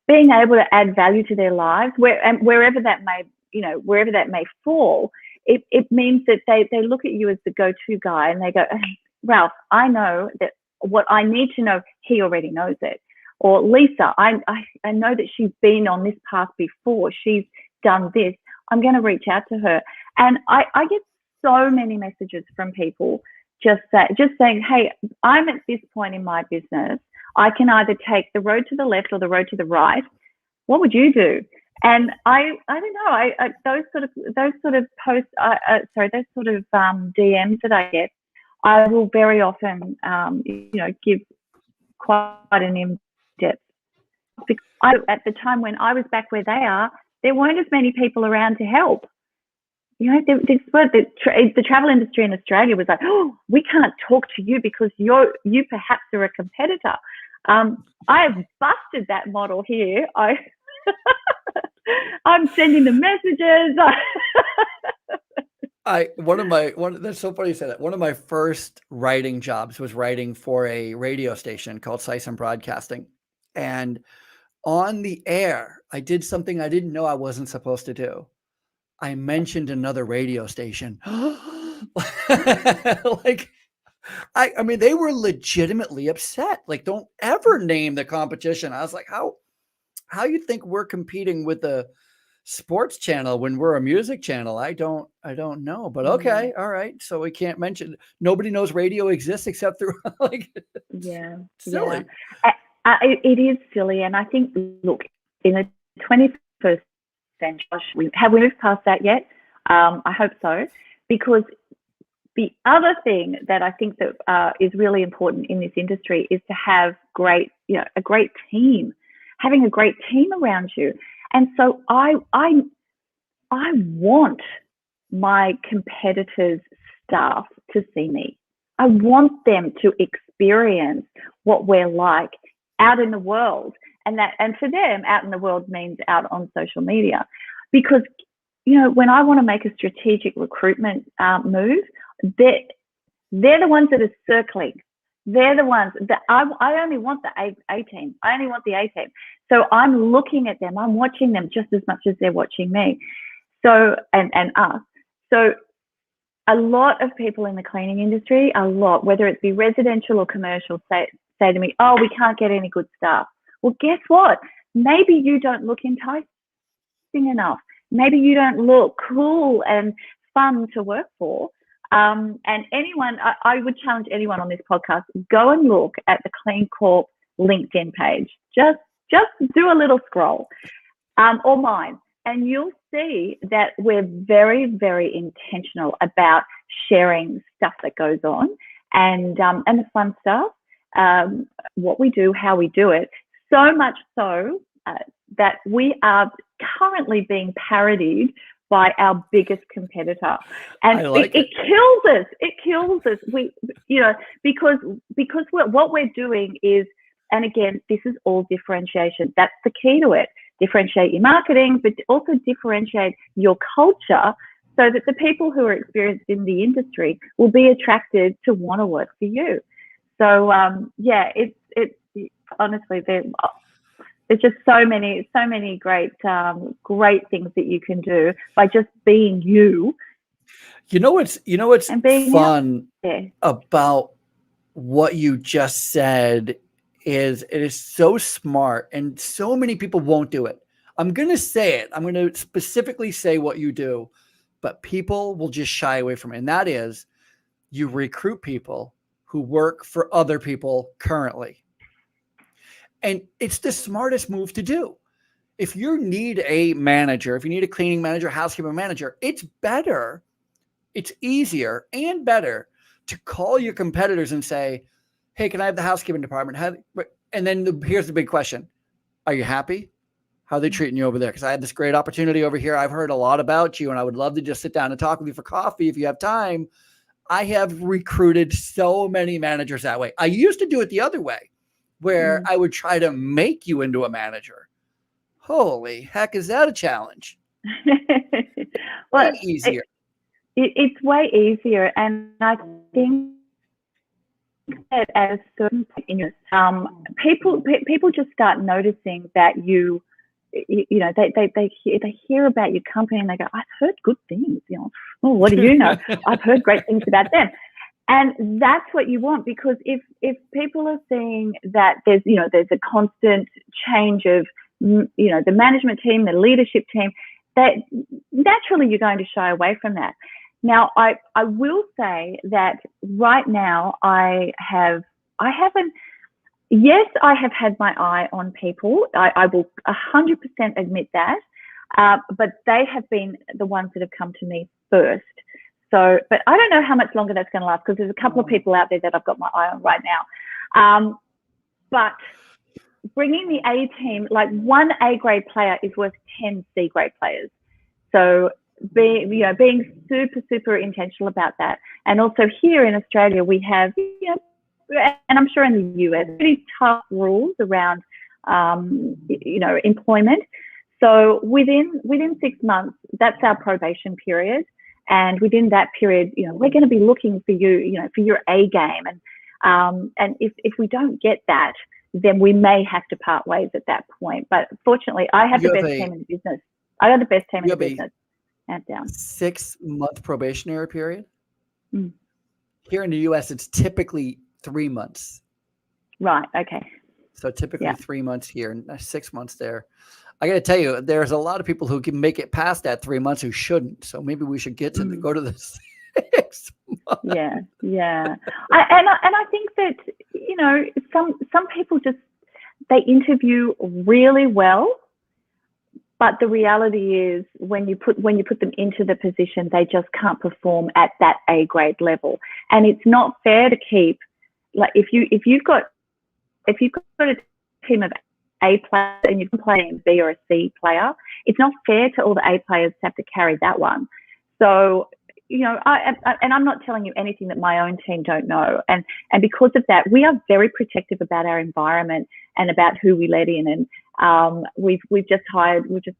Speaker 1: being able to add value to their lives, wherever that may fall, it means that they look at you as the go-to guy and they go, Ralph, I know that what I need to know, he already knows it. Or Lisa, I know that she's been on this path before. She's done this. I'm going to reach out to her. And I get so many messages from people just saying, hey, I'm at this point in my business. I can either take the road to the left or the road to the right. What would you do? And I don't know. Those sort of posts, those sort of DMs that I get, I will very often, give quite an in-depth. Because at the time when I was back where they are, there weren't as many people around to help. The travel industry in Australia was like, oh, we can't talk to you because you perhaps are a competitor. I have busted that model here. I'm sending the messages.
Speaker 2: That's so funny you say that. One of my first writing jobs was writing for a radio station called 𝐰𝐚𝐭 Broadcasting. And on the air, I did something I didn't know I wasn't supposed to do. I mentioned another radio station. Like, I mean, they were legitimately upset. Like, don't ever name the competition. I was like, how you think we're competing with a sports channel when we're a music channel? I don't know, but okay. All right. So we can't mention, nobody knows radio exists except through like, silly.
Speaker 1: It is silly. And I think, look, in the 21st century, have we moved past that yet? I hope so, because the other thing that I think that is really important in this industry is to have a great team, having a great team around you. And so I want my competitors' staff to see me. I want them to experience what we're like out in the world, and for them, out in the world means out on social media, because when I want to make a strategic recruitment move, they're the ones that are circling. They're the ones that I only want the A team. I only want the A team. So I'm looking at them. I'm watching them just as much as they're watching me. So, and us. So a lot of people in the cleaning industry, whether it be residential or commercial, say to me, oh, we can't get any good staff. Well, guess what? Maybe you don't look enticing enough. Maybe you don't look cool and fun to work for. And anyone, I would challenge anyone on this podcast, go and look at the Cleancorp LinkedIn page. Just do a little scroll, or mine, and you'll see that we're very, very intentional about sharing stuff that goes on, and the fun stuff, what we do, how we do it. So much so that we are currently being parodied by our biggest competitor, and it kills us. It kills us. Because what we're doing is, and again, this is all differentiation. That's the key to it. Differentiate your marketing, but also differentiate your culture, so that the people who are experienced in the industry will be attracted to want to work for you. So it's honestly, there's just so many great things that you can do by just being you.
Speaker 2: You know what's fun about what you just said is it is so smart, and so many people won't do it. I'm going to say it. I'm going to specifically say what you do, but people will just shy away from it. And that is, you recruit people who work for other people currently. And it's the smartest move to do. If you need a manager, if you need a cleaning manager, housekeeping manager, it's better, it's easier and better to call your competitors and say, hey, can I have the housekeeping department? And then here's the big question. Are you happy? How are they treating you over there? Because I had this great opportunity over here. I've heard a lot about you, and I would love to just sit down and talk with you for coffee if you have time. I have recruited so many managers that way. I used to do it the other way, where I would try to make you into a manager. Holy heck, is that a challenge?
Speaker 1: Well,
Speaker 2: way easier.
Speaker 1: It's way easier, and I think that at a certain point in your people just start noticing that they hear about your company and they go, I've heard good things. Well, what do you know? I've heard great things about them. And that's what you want, because if people are seeing that there's a constant change of the management team, the leadership team, that naturally you're going to shy away from that. Now, I will say that right now I have had my eye on people. I will 100% admit that, but they have been the ones that have come to me first. So, but I don't know how much longer that's going to last, because there's a couple of people out there that I've got my eye on right now. But bringing the A team, like one A grade player is worth 10 C grade players. So being super, super intentional about that. And also here in Australia, we have, and I'm sure in the US, pretty tough rules around, employment. So within 6 months, that's our probation period. And within that period, we're going to be looking for you, for your A game. And if we don't get that, then we may have to part ways at that point. But fortunately, I have the best team in the business. I got the best team in the business. hands down.
Speaker 2: 6-month probationary period.
Speaker 1: Mm.
Speaker 2: Here in the US, it's typically 3 months.
Speaker 1: Right. Okay.
Speaker 2: So typically 3 months here and 6 months there. I got to tell you, there's a lot of people who can make it past that 3 months who shouldn't. So maybe we should get to go to the 6 months.
Speaker 1: Yeah. I think that, you know, some people just, they interview really well, but the reality is when you put them into the position, they just can't perform at that A grade level. And it's not fair to keep, like, if you've got a team of A players and you can play a B or a C player, it's not fair to all the A players to have to carry that one. So, you know, I'm not telling you anything that my own team don't know. And because of that, we are very protective about our environment and about who we let in. And we've just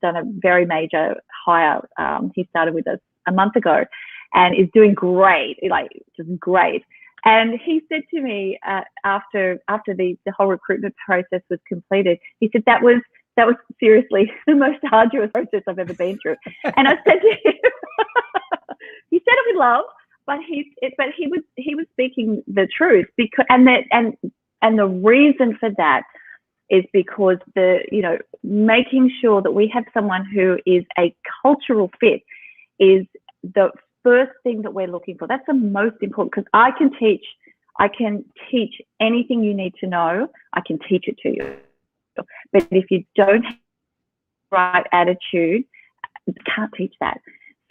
Speaker 1: done a very major hire. He started with us a month ago and is doing great, like just great. And he said to me after the whole recruitment process was completed, he said that was seriously the most arduous process I've ever been through. And I said to him, he said it with love, but he was speaking the truth, because and the reason for that is because making sure that we have someone who is a cultural fit is the first thing that we're looking for. That's the most important, because I can teach anything you need to know. I can teach it to you. But if you don't have the right attitude, you can't teach that.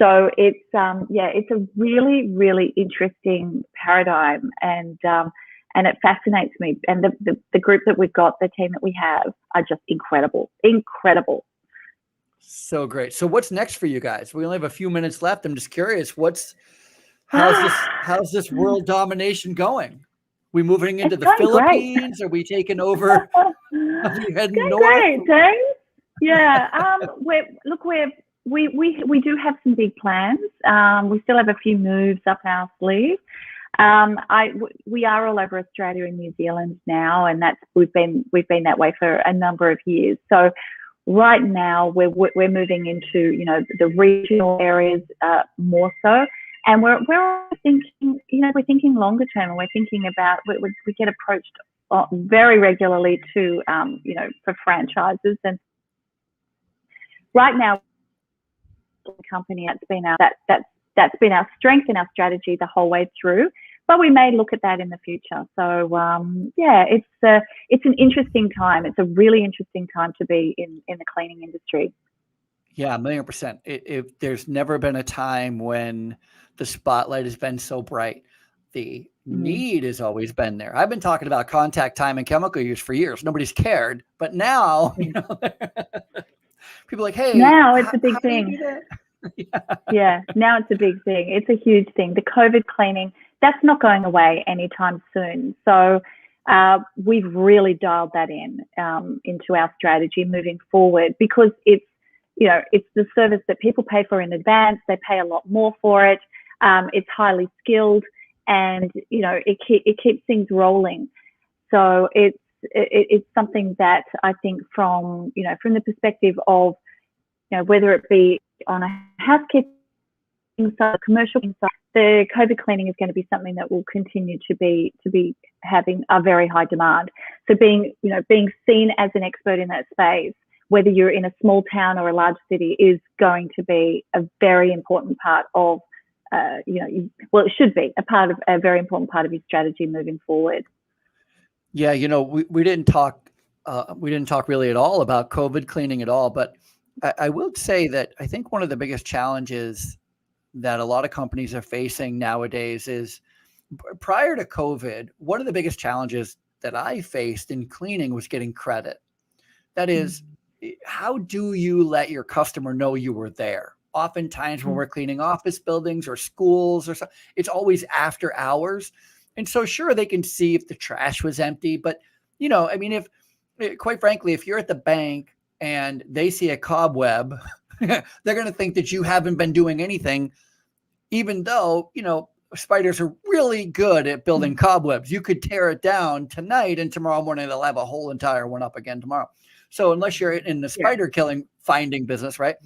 Speaker 1: So it's a really, really interesting paradigm, and it fascinates me. And the group that we've got, the team that we have, are just incredible.
Speaker 2: So great. So what's next for you guys? We only have a few minutes left. I'm just curious, how's this world domination going? We moving into the Philippines? Great. Are we taking over? Are we heading north?
Speaker 1: Great, James. Yeah. We do have some big plans. We still have a few moves up our sleeve. We are all over Australia and New Zealand now, and we've been that way for a number of years. So right now we're moving into, you know, the regional areas more so, and we're thinking, you know, we're thinking longer term, and we're thinking about we get approached very regularly to you know, for franchises. And right now, company, that's been our strength and our strategy the whole way through, but we may look at that in the future. So it's an interesting time. It's a really interesting time to be in the cleaning industry.
Speaker 2: Yeah, 1,000,000%. There's never been a time when the spotlight has been so bright. The need has always been there. I've been talking about contact time and chemical use for years. Nobody's cared, but now, you know, people are like, hey,
Speaker 1: now it's a big thing. Yeah, now it's a big thing. It's a huge thing. The COVID cleaning, that's not going away anytime soon. So we've really dialed that into our strategy moving forward, because it's, you know, it's the service that people pay for in advance. They pay a lot more for it. It's highly skilled, and, you know, it keeps things rolling. So it's something that I think from the perspective of, you know, whether it be on a housekeeping side, commercial side, the COVID cleaning is going to be something that will continue to be having a very high demand. So being seen as an expert in that space, whether you're in a small town or a large city, is going to be a very important part of, it should be a very important part of your strategy moving forward.
Speaker 2: Yeah, you know, we didn't talk really at all about COVID cleaning at all, but I will say that I think one of the biggest challenges that a lot of companies are facing nowadays is, prior to COVID, one of the biggest challenges that I faced in cleaning was getting credit. That is, how do you let your customer know you were there? Oftentimes when we're cleaning office buildings or schools or something, it's always after hours. And so sure, they can see if the trash was empty, but, you know, I mean, quite frankly, if you're at the bank and they see a cobweb, they're going to think that you haven't been doing anything, even though, you know, spiders are really good at building cobwebs. You could tear it down tonight, and tomorrow morning they'll have a whole entire one up again tomorrow. So unless you're in the spider killing finding business, right?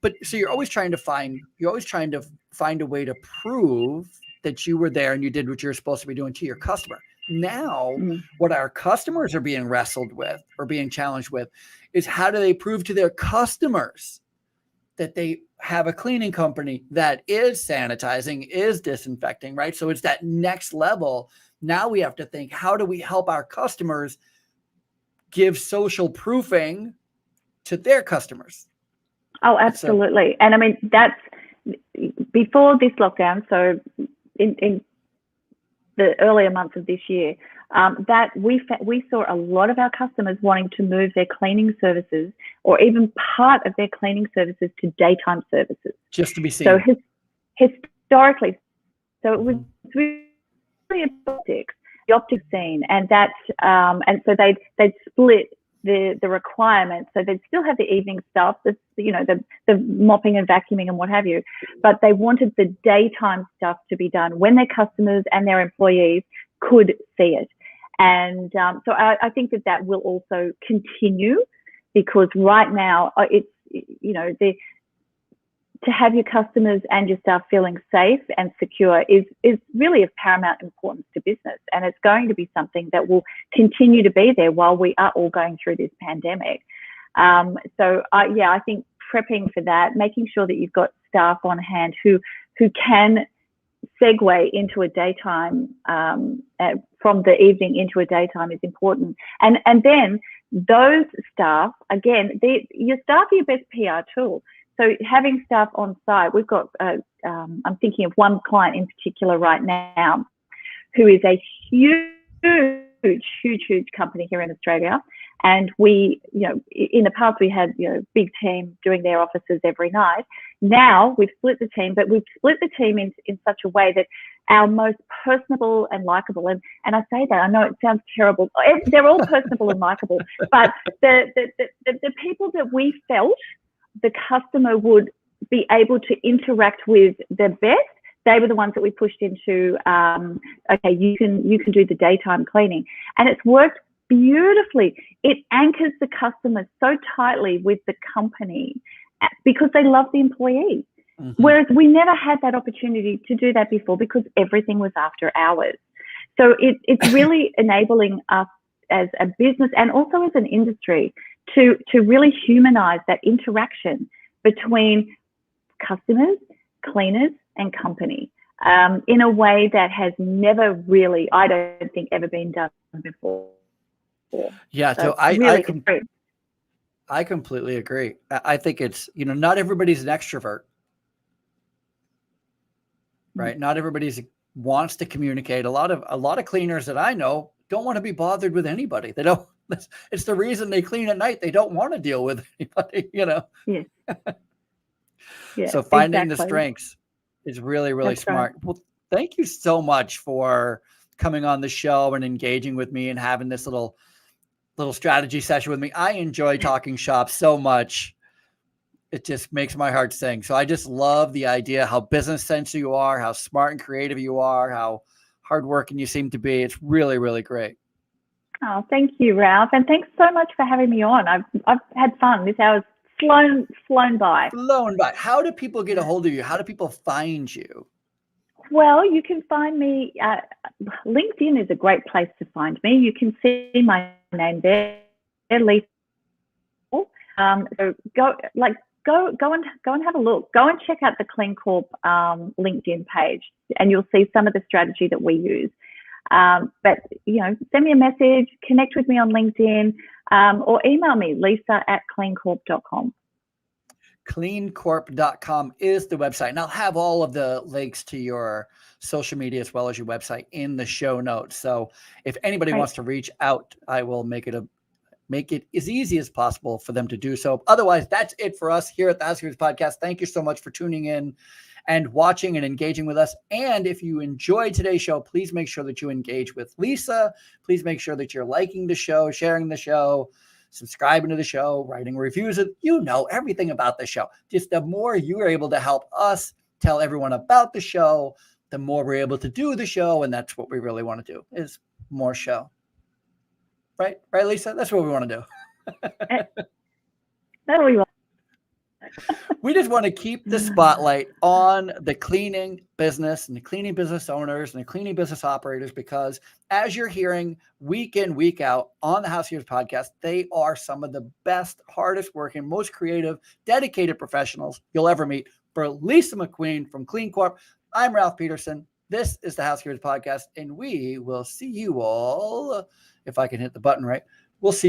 Speaker 2: But so you're always trying to find a way to prove that you were there and you did what you're supposed to be doing to your customer. Now, what our customers are being wrestled with or being challenged with is how do they prove to their customers that they have a cleaning company that is sanitizing, is disinfecting, right? So it's that next level. Now we have to think, how do we help our customers give social proofing to their customers?
Speaker 1: Oh, absolutely. And I mean, that's before this lockdown. So in the earlier months of this year, that we saw a lot of our customers wanting to move their cleaning services or even part of their cleaning services to daytime services.
Speaker 2: Just to be seen.
Speaker 1: So historically, so it was really the optics scene, and that and so they'd split the requirements. So they'd still have the evening stuff, the mopping and vacuuming and what have you, but they wanted the daytime stuff to be done when their customers and their employees could see it. And so I think that will also continue, because right now it's, to have your customers and your staff feeling safe and secure is really of paramount importance to business. And it's going to be something that will continue to be there while we are all going through this pandemic. So I think prepping for that, making sure that you've got staff on hand who can segue into a daytime, from the evening into a daytime is important. And then those staff, again, your staff are your best PR tool. So having staff on site, we've got, I'm thinking of one client in particular right now, who is a huge company here in Australia. And we, in the past we had, big team doing their offices every night. Now we've split the team, but we've split the team in such a way that our most personable and likable, and I say that, I know it sounds terrible, they're all personable and likable, but the people that we felt the customer would be able to interact with the best, they were the ones that we pushed into, okay, you can do the daytime cleaning. And it's worked beautifully. It anchors the customer so tightly with the company because they love the employee. Mm-hmm. Whereas we never had that opportunity to do that before because everything was after hours. So it's really enabling us as a business and also as an industry to really humanize that interaction between customers, cleaners, and company in a way that has never really, I don't think, ever been done before.
Speaker 2: Yeah, so I completely agree. I think it's, not everybody's an extrovert, right? Mm-hmm. Not everybody wants to communicate. A lot of cleaners that I know don't want to be bothered with anybody. They don't. It's the reason they clean at night. They don't want to deal with anybody, Yes. Yeah, so finding the strengths is really, really smart. Right. Well, thank you so much for coming on the show and engaging with me and having this little strategy session with me. I enjoy talking shop so much. It just makes my heart sing. So I just love the idea, how business sense you are, how smart and creative you are, how hardworking you seem to be. It's really, really great.
Speaker 1: Oh, thank you, Ralph. And thanks so much for having me on. I've had fun. This hour's flown by.
Speaker 2: Flown by. How do people get a hold of you? How do people find you?
Speaker 1: Well, you can find me. LinkedIn is a great place to find me. You can see my name there, Lisa. So go and have a look. Go and check out the Cleancorp LinkedIn page, and you'll see some of the strategy that we use. But send me a message, connect with me on LinkedIn, or email me, lisa@cleancorp.com.
Speaker 2: 𝐭𝐡𝐚𝐭.com is the website. And I'll have all of the links to your social media as well as your website in the show notes. So if anybody wants to reach out, I will make it as easy as possible for them to do so. Otherwise, that's it for us here at the Housekeepers Podcast. Thank you so much for tuning in and watching and engaging with us. And if you enjoyed today's show, please make sure that you engage with Lisa. Please make sure that you're liking the show, sharing the show, subscribing to the show, writing reviews. Everything about the show. Just the more you are able to help us tell everyone about the show, the more we're able to do the show. And that's what we really want to do, is more show. Right, Lisa? That's what we want to do.
Speaker 1: That's what we want.
Speaker 2: We just want to keep the spotlight on the cleaning business and the cleaning business owners and the cleaning business operators, because as you're hearing week in, week out on the Housekeepers Podcast, they are some of the best, hardest working, most creative, dedicated professionals you'll ever meet. For Lisa Mcqueen from Cleancorp, I'm Ralph Peterson. This is the Housekeepers Podcast, and we will see you all, if I can hit the button right, we'll see